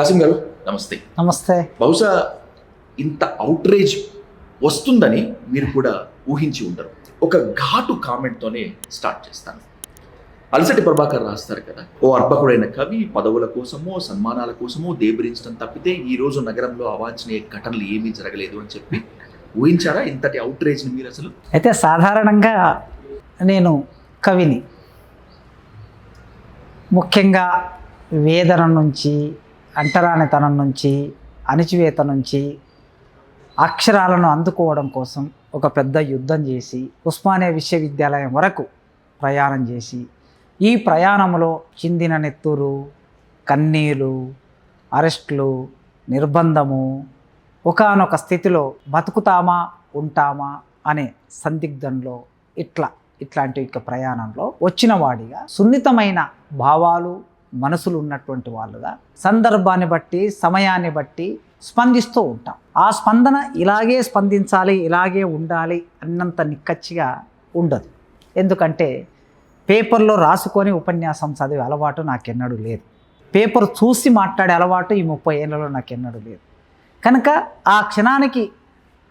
కాసిం గారు నమస్తే. నమస్తే. బహుశా ఇంత అవుట్రేజ్ వస్తుందని మీరు కూడా ఊహించి ఉండరు. ఒక ఘాటు కామెంట్తోనే స్టార్ట్ చేస్తాను. అలసటి ప్రభాకర్ రాస్తారు కదా, ఓ అర్భకుడైన కవి పదవుల కోసమో సన్మానాల కోసమో దేబరించడం తప్పితే ఈ రోజు నగరంలో అవాంఛనీయ ఘటనలు ఏమీ జరగలేదు అని చెప్పి ఊహించారా ఇంతటి అవుట్రేజ్ని మీరు అసలు? అయితే సాధారణంగా నేను కవిని, ముఖ్యంగా వేదన నుంచి, అంటరానితనం నుంచి, అణిచివేత నుంచి అక్షరాలను అందుకోవడం కోసం ఒక పెద్ద యుద్ధం చేసి ఉస్మానియా విశ్వవిద్యాలయం వరకు ప్రయాణం చేసి, ఈ ప్రయాణంలో చిందిన నెత్తురు, కన్నీళ్ళు, అరెస్టులు, నిర్బంధము, ఒకానొక స్థితిలో బతుకుతామా ఉంటామా అనే సందిగ్ధంలో ఇట్లాంటి ప్రయాణంలో వచ్చిన వాడిగా, సున్నితమైన భావాలు మనసులు ఉన్నటువంటి వాళ్ళుగా సందర్భాన్ని బట్టి సమయాన్ని బట్టి స్పందిస్తూ ఉంటాం. ఆ స్పందన ఇలాగే స్పందించాలి, ఇలాగే ఉండాలి అన్నంత నిక్కచ్చిగా ఉండదు. ఎందుకంటే పేపర్లో రాసుకొని ఉపన్యాసం చదివే అలవాటు నాకెన్నడూ లేదు. పేపర్ చూసి మాట్లాడే అలవాటు ఈ 30 ఏళ్లలో నాకెన్నడూ లేదు. కనుక ఆ క్షణానికి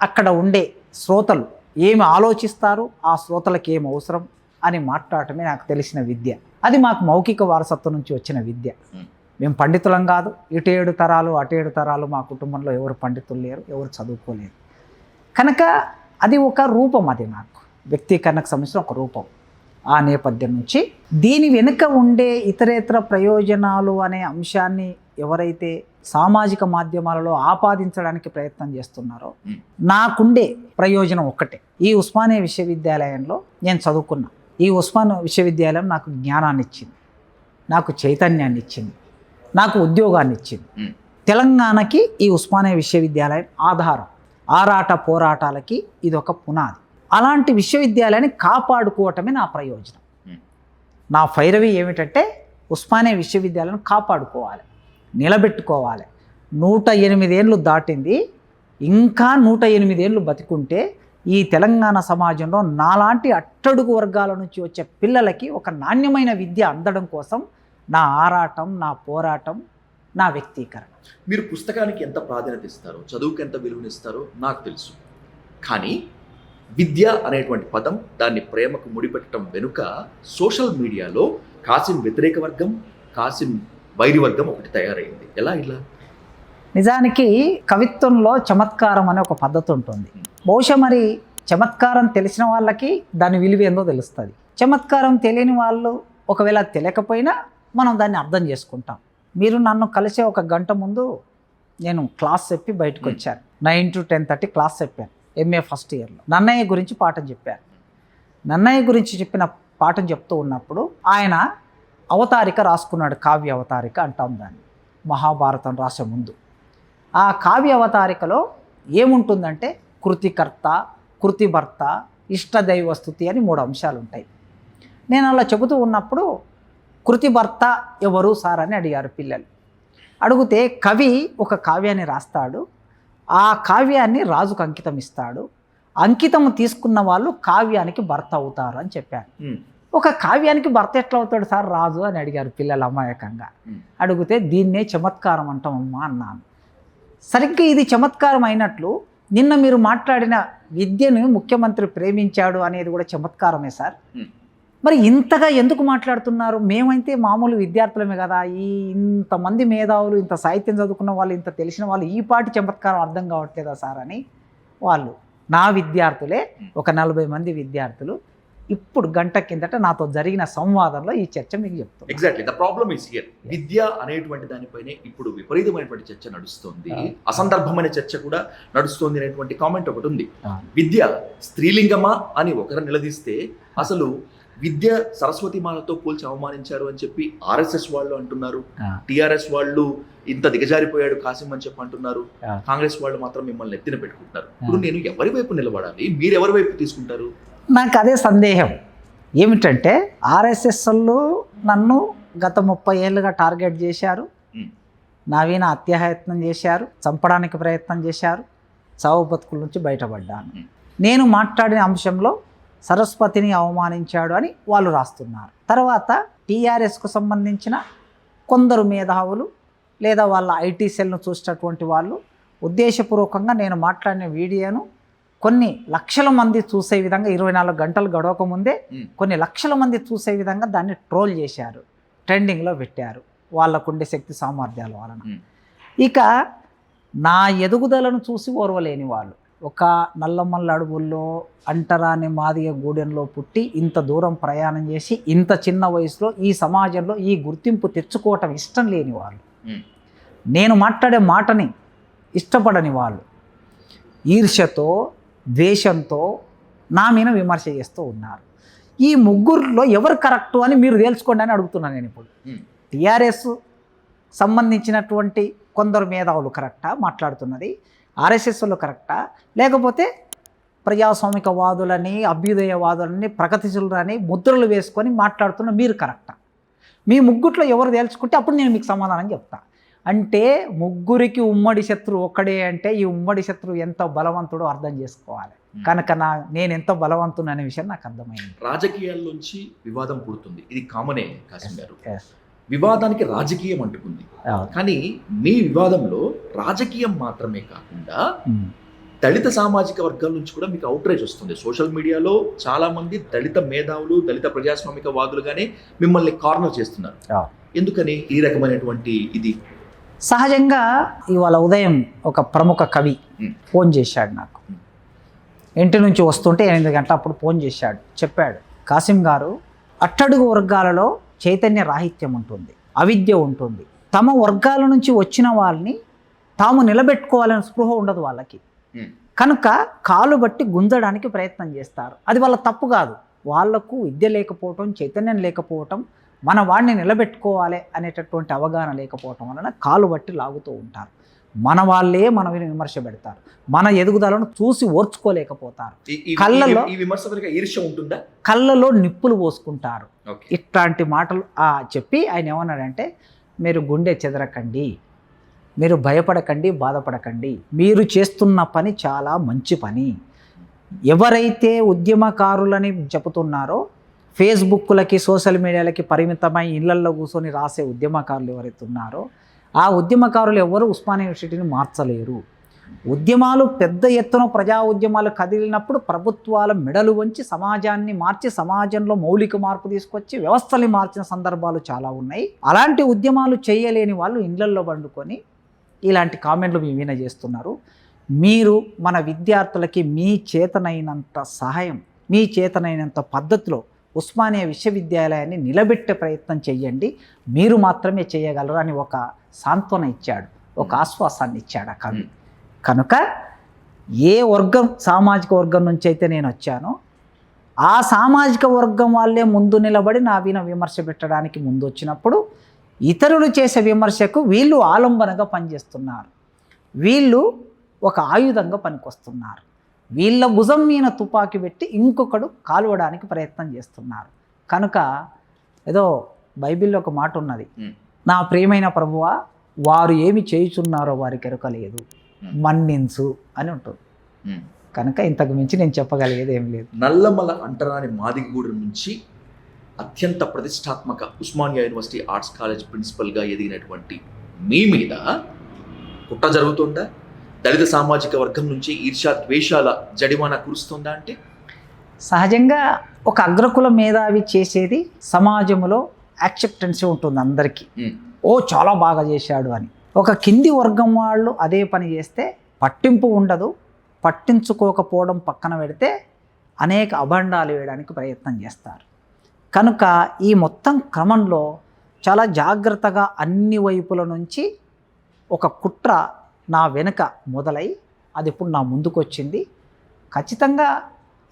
అక్కడ ఉండే శ్రోతలు ఏమి ఆలోచిస్తారు, ఆ శ్రోతలకు ఏమి అవసరం అని మాట్లాడటమే నాకు తెలిసిన విద్య. అది మాకు మౌఖిక వారసత్వం నుంచి వచ్చిన విద్య. మేము పండితులం కాదు. ఇటు 7 తరాలు అటు 7 తరాలు మా కుటుంబంలో ఎవరు పండితులు లేరు, ఎవరు చదువుకోలేరు. కనుక అది ఒక రూపం, అది నాకు వ్యక్తీకరణకు సంబంధించిన ఒక రూపం. ఆ నేపథ్యం నుంచి దీని వెనుక ఉండే ఇతరేతర ప్రయోజనాలు అనే అంశాన్ని ఎవరైతే సామాజిక మాధ్యమాలలో ఆపాదించడానికి ప్రయత్నం చేస్తున్నారో, నాకుండే ప్రయోజనం ఒక్కటే. ఈ ఉస్మానియా విశ్వవిద్యాలయంలో నేను చదువుకున్నా. ఈ ఉస్మానియా విశ్వవిద్యాలయం నాకు జ్ఞానాన్ని ఇచ్చింది, నాకు చైతన్యాన్ని ఇచ్చింది, నాకు ఉద్యోగాన్ని ఇచ్చింది. తెలంగాణకి ఈ ఉస్మానియా విశ్వవిద్యాలయం ఆధారం. ఆరాట పోరాటాలకి ఇది ఒక పునాది. అలాంటి విశ్వవిద్యాలయాన్ని కాపాడుకోవటమే నా ప్రయోజనం. నా ఫైరవి ఏమిటంటే ఉస్మానియా విశ్వవిద్యాలయం కాపాడుకోవాలి, నిలబెట్టుకోవాలి. 108 ఏళ్ళు దాటింది, ఇంకా 108 ఏళ్ళు బతికుంటే ఈ తెలంగాణ సమాజంలో నాలాంటి అట్టడుగు వర్గాల నుంచి వచ్చే పిల్లలకి ఒక నాణ్యమైన విద్య అందడం కోసం నా ఆరాటం, నా పోరాటం, నా వ్యక్తీకరణ. మీరు పుస్తకానికి ఎంత ప్రాధాన్యత ఇస్తారో, చదువుకి ఎంత విలువనిస్తారో నాకు తెలుసు. కానీ విద్య అనేటువంటి పదం, దాన్ని ప్రేమకు ముడిపెట్టడం వెనుక సోషల్ మీడియాలో కాసిం వ్యతిరేక వర్గం, కాసిం వైరి వర్గం ఒకటి తయారైంది. ఎలా ఇలా? నిజానికి కవిత్వంలో చమత్కారం అనే ఒక పద్ధతి ఉంటుంది. బహుశా మరి చమత్కారం తెలిసిన వాళ్ళకి దాని విలువ ఏందో తెలుస్తుంది. చమత్కారం తెలియని వాళ్ళు ఒకవేళ తెలియకపోయినా మనం దాన్ని అర్థం చేసుకుంటాం. మీరు నన్ను కలిసే ఒక గంట ముందు నేను క్లాస్ చెప్పి బయటకు వచ్చాను. 9 to 10:30 క్లాస్ చెప్పాను. MA ఫస్ట్ ఇయర్లో నన్నయ్య గురించి పాఠం చెప్పాను. నన్నయ్య గురించి చెప్పిన పాఠం చెప్తూ ఉన్నప్పుడు ఆయన అవతారిక రాసుకున్నాడు. కావ్య అవతారిక అంటాం దాన్ని, మహాభారతం రాసే ముందు. ఆ కావ్య అవతారికలో ఏముంటుందంటే కృతికర్త, కృతిభర్త, ఇష్టదైవస్థుతి అని 3 అంశాలు ఉంటాయి. నేను అలా చెబుతూ ఉన్నప్పుడు కృతిభర్త ఎవరు సార్ అని అడిగారు పిల్లలు. అడిగితే కవి ఒక కావ్యాన్ని రాస్తాడు, ఆ కావ్యాన్ని రాజుకు అంకితం ఇస్తాడు, అంకితం తీసుకున్న వాళ్ళు కావ్యానికి భర్త అవుతారు అని చెప్పారు. ఒక కావ్యానికి భర్త ఎట్లా అవుతాడు సార్ రాజు అని అడిగారు పిల్లలు అమాయకంగా. అడిగితే దీన్నే చమత్కారం అంటామమ్మా అన్నాను. సరిగ్గా ఇది చమత్కారం అయినట్లు నిన్న మీరు మాట్లాడిన విద్యను ముఖ్యమంత్రి ప్రేమించాడు అనేది కూడా చమత్కారమే సార్. మరి ఇంతగా ఎందుకు మాట్లాడుతున్నారు? మేమైతే మామూలు విద్యార్థులమే కదా, ఇంతమంది మేధావులు, ఇంత సాహిత్యం చదువుకున్న వాళ్ళు, ఇంత తెలిసిన వాళ్ళు, ఈ పాటి చమత్కారం అర్థం కావట్లేదా సార్ అని వాళ్ళు, నా విద్యార్థులే ఒక 40 మంది విద్యార్థులు ఇప్పుడు గంట కిందట నాతో జరిగిన సంవాదంలో ఈ చర్చ మీకు చెప్తాను. Exactly the problem is here. విద్య అనేటువంటి దానిపైనే ఇప్పుడు విపరీతమైనటువంటి చర్చ నడుస్తుంది, అసందర్భమైన చర్చ కూడా నడుస్తుంది అనేటువంటి కామెంట్ ఒకటి ఉంది. విద్య స్త్రీలింగమా అని ఒకరు నిలదీస్తే, అసలు విద్య సరస్వతిమాలతో పోల్చి అవమానించారు అని చెప్పి RSS వాళ్ళు అంటున్నారు, TRS వాళ్ళు ఇంత దిగజారిపోయాడు కాసిం అని చెప్పి అంటున్నారు, కాంగ్రెస్ వాళ్ళు మాత్రం మిమ్మల్ని ఎత్తిన పెట్టుకుంటున్నారు. ఇప్పుడు నేను ఎవరి వైపు నిలబడాలి, మీరు ఎవరి వైపు తీసుకుంటారు? నాకు అదే సందేహం. ఏమిటంటే RSS వాళ్ళు నన్ను గత 30 ఏళ్ళుగా టార్గెట్ చేశారు, నా వీణ హత్యాయత్నం చేశారు, చంపడానికి ప్రయత్నం చేశారు, చావు బతుకుల నుంచి బయటపడ్డాను. నేను మాట్లాడిన అంశంలో సరస్వతిని అవమానించాడు అని వాళ్ళు రాస్తున్నారు. తర్వాత TRSకు సంబంధించిన కొందరు మేధావులు లేదా వాళ్ళ ఐటీ సెల్ను చూసినటువంటి వాళ్ళు ఉద్దేశపూర్వకంగా నేను మాట్లాడిన వీడియోను కొన్ని లక్షల మంది చూసే విధంగా 24 గంటలు గడవక ముందే కొన్ని లక్షల మంది చూసే విధంగా దాన్ని ట్రోల్ చేశారు, ట్రెండింగ్లో పెట్టారు వాళ్ళకుండే శక్తి సామర్థ్యాల వలన. ఇక నా ఎదుగుదలను చూసి ఓర్వలేని వాళ్ళు, ఒక నల్లమల్ల అడవుల్లో అంటరాని మాదిగ గూడెంలో పుట్టి ఇంత దూరం ప్రయాణం చేసి ఇంత చిన్న వయసులో ఈ సమాజంలో ఈ గుర్తింపు తెచ్చుకోవటం ఇష్టం లేని వాళ్ళు, నేను మాట్లాడే మాటని ఇష్టపడని వాళ్ళు, ఈర్ష్యతో ద్వేషంతో నా మీద విమర్శ చేస్తూ ఉన్నారు. ఈ ముగ్గురులో ఎవరు కరెక్టు అని మీరు తెలుసుకోండి అని అడుగుతున్నాను నేను ఇప్పుడు. టీఆర్ఎస్ సంబంధించినటువంటి కొందరు మేధావులు కరెక్టా మాట్లాడుతున్నది, ఆర్ఎస్ఎస్లో కరెక్టా, లేకపోతే ప్రజాస్వామికవాదులని అభ్యుదయవాదులని ప్రగతిశీలులని ముద్రలు వేసుకొని మాట్లాడుతున్న మీరు కరెక్టా? మీ ముగ్గుట్లో ఎవరు తేల్చుకుంటే అప్పుడు నేను మీకు సమాధానం చెప్తా. అంటే ముగ్గురికి ఉమ్మడి శత్రువు ఒక్కడే అంటే ఈ ఉమ్మడి శత్రువు ఎంత బలవంతుడో అర్థం చేసుకోవాలి. కనుక నేను ఎంత బలవంతుడు అనే విషయం నాకు అర్థమైంది. రాజకీయాల్లోంచి వివాదం పుడుతుంది, ఇది కామనే కాసిం గారు. వివాదానికి రాజకీయం అంటుకుంది, కానీ మీ వివాదంలో రాజకీయం మాత్రమే కాకుండా దళిత సామాజిక వర్గాల నుంచి కూడా మీకు అవుట్రేజ్ వస్తుంది. సోషల్ మీడియాలో చాలా మంది దళిత మేధావులు, దళిత ప్రజాస్వామికవాదులుగానే మిమ్మల్ని కార్నర్ చేస్తున్నారు. ఎందుకని ఈ రకమైనటువంటి ఇది? సహజంగా ఇవాళ ఉదయం ఒక ప్రముఖ కవి ఫోన్ చేశాడు నాకు, ఇంటి నుంచి వస్తుంటే 8 గంటల అప్పుడు ఫోన్ చేశాడు, చెప్పాడు, కాసిం గారు అట్టడుగు వర్గాలలో చైతన్య రాహిత్యం ఉంటుంది, అవిద్య ఉంటుంది, తమ వర్గాల నుంచి వచ్చిన వాళ్ళని తాము నిలబెట్టుకోవాలని స్పృహ ఉండదు వాళ్ళకి, కనుక కాలు బట్టి గుంజడానికి ప్రయత్నం చేస్తారు. అది వాళ్ళ తప్పు కాదు, వాళ్లకు విద్య లేకపోవటం, చైతన్యం లేకపోవటం, మన వాడిని నిలబెట్టుకోవాలి అనేటటువంటి అవగాహన లేకపోవటం వలన కాలు బట్టి లాగుతూ ఉంటారు. మన వాళ్ళే మన విమర్శ పెడతారు, మన ఎదుగుదలను చూసి ఓర్చుకోలేకపోతారు, కళ్ళలో ఈర్ష్య ఉంటుందా, కళ్ళలో నిప్పులు పోసుకుంటారు. ఇట్లాంటి మాటలు చెప్పి ఆయన ఏమన్నాడంటే, మీరు గుండె చెదరకండి, మీరు భయపడకండి, బాధపడకండి, మీరు చేస్తున్న పని చాలా మంచి పని. ఎవరైతే ఉద్యమకారులని చెబుతున్నారో ఫేస్బుక్లకి సోషల్ మీడియాలకి పరిమితమై ఇళ్లల్లో కూర్చొని రాసే ఉద్యమకారులు ఎవరైతే ఉన్నారో ఆ ఉద్యమకారులు ఎవరు ఉస్మానియా యూనివర్సిటీని మార్చలేరు. ఉద్యమాలు పెద్ద ఎత్తున ప్రజా ఉద్యమాలు కదిలినప్పుడు ప్రభుత్వాల మెడలు వంచి సమాజాన్ని మార్చి సమాజంలో మౌలిక మార్పు తీసుకొచ్చి వ్యవస్థల్ని మార్చిన సందర్భాలు చాలా ఉన్నాయి. అలాంటి ఉద్యమాలు చేయలేని వాళ్ళు ఇళ్లల్లో పండుకొని ఇలాంటి కామెంట్లు మీ మీద చేస్తున్నారు. మీరు మన విద్యార్థులకి మీ చేతనైనంత సహాయం, మీ చేతనైనంత పద్ధతిలో ఉస్మానియా విశ్వవిద్యాలయాన్ని నిలబెట్టే ప్రయత్నం చెయ్యండి, మీరు మాత్రమే చేయగలరు అని ఒక సాంత్వన ఇచ్చాడు, ఒక ఆశ్వాసాన్ని ఇచ్చాడు ఆ కవి. కనుక ఏ వర్గం, సామాజిక వర్గం నుంచి అయితే నేను వచ్చానో ఆ సామాజిక వర్గం వాళ్ళే ముందు నిలబడి నా వీణ విమర్శ పెట్టడానికి ముందు వచ్చినప్పుడు ఇతరులు చేసే విమర్శకు వీళ్ళు ఆలంబనగా పనిచేస్తున్నారు, వీళ్ళు ఒక ఆయుధంగా పనికొస్తున్నారు, వీళ్ళ భుజం మీద తుపాకీ పెట్టి ఇంకొకడు కాలువడానికి ప్రయత్నం చేస్తున్నారు. కనుక ఏదో బైబిల్లో ఒక మాట ఉన్నది, నా ప్రియమైన ప్రభువా వారు ఏమి చేయుచున్నారో వారికి ఎరుకలేదు, మన్నించు అని ఉంటుంది. కనుక ఇంతకు మించి నేను చెప్పగలిగేది ఏం లేదు. నల్లమల అంటరాని మాదిగూడెం నుంచి అత్యంత ప్రతిష్టాత్మక ఉస్మానియా యూనివర్సిటీ ఆర్ట్స్ కాలేజ్ ప్రిన్సిపల్గా ఎదిగినటువంటి మీ మీద కుట్ర జరుగుతుందా? దళిత సామాజిక వర్గం నుంచి ఈర్ష్యా ద్వేషాల జడిమానా కురుస్తుందా? అంటే సహజంగా ఒక అగ్రకుల మేధావి చేసేది సమాజంలో యాక్సెప్టెన్సీ ఉంటుంది అందరికీ, ఓ చాలా బాగా చేశాడు అని. ఒక కింది వర్గం వాళ్ళు అదే పని చేస్తే పట్టింపు ఉండదు, పట్టించుకోకపోవడం పక్కన పెడితే అనేక అభండాలు వేయడానికి ప్రయత్నం చేస్తారు. కనుక ఈ మొత్తం క్రమంలో చాలా జాగ్రత్తగా అన్ని వైపుల నుంచి ఒక కుట్ర నా వెనుక మొదలై అది ఇప్పుడు నా ముందుకు వచ్చింది. ఖచ్చితంగా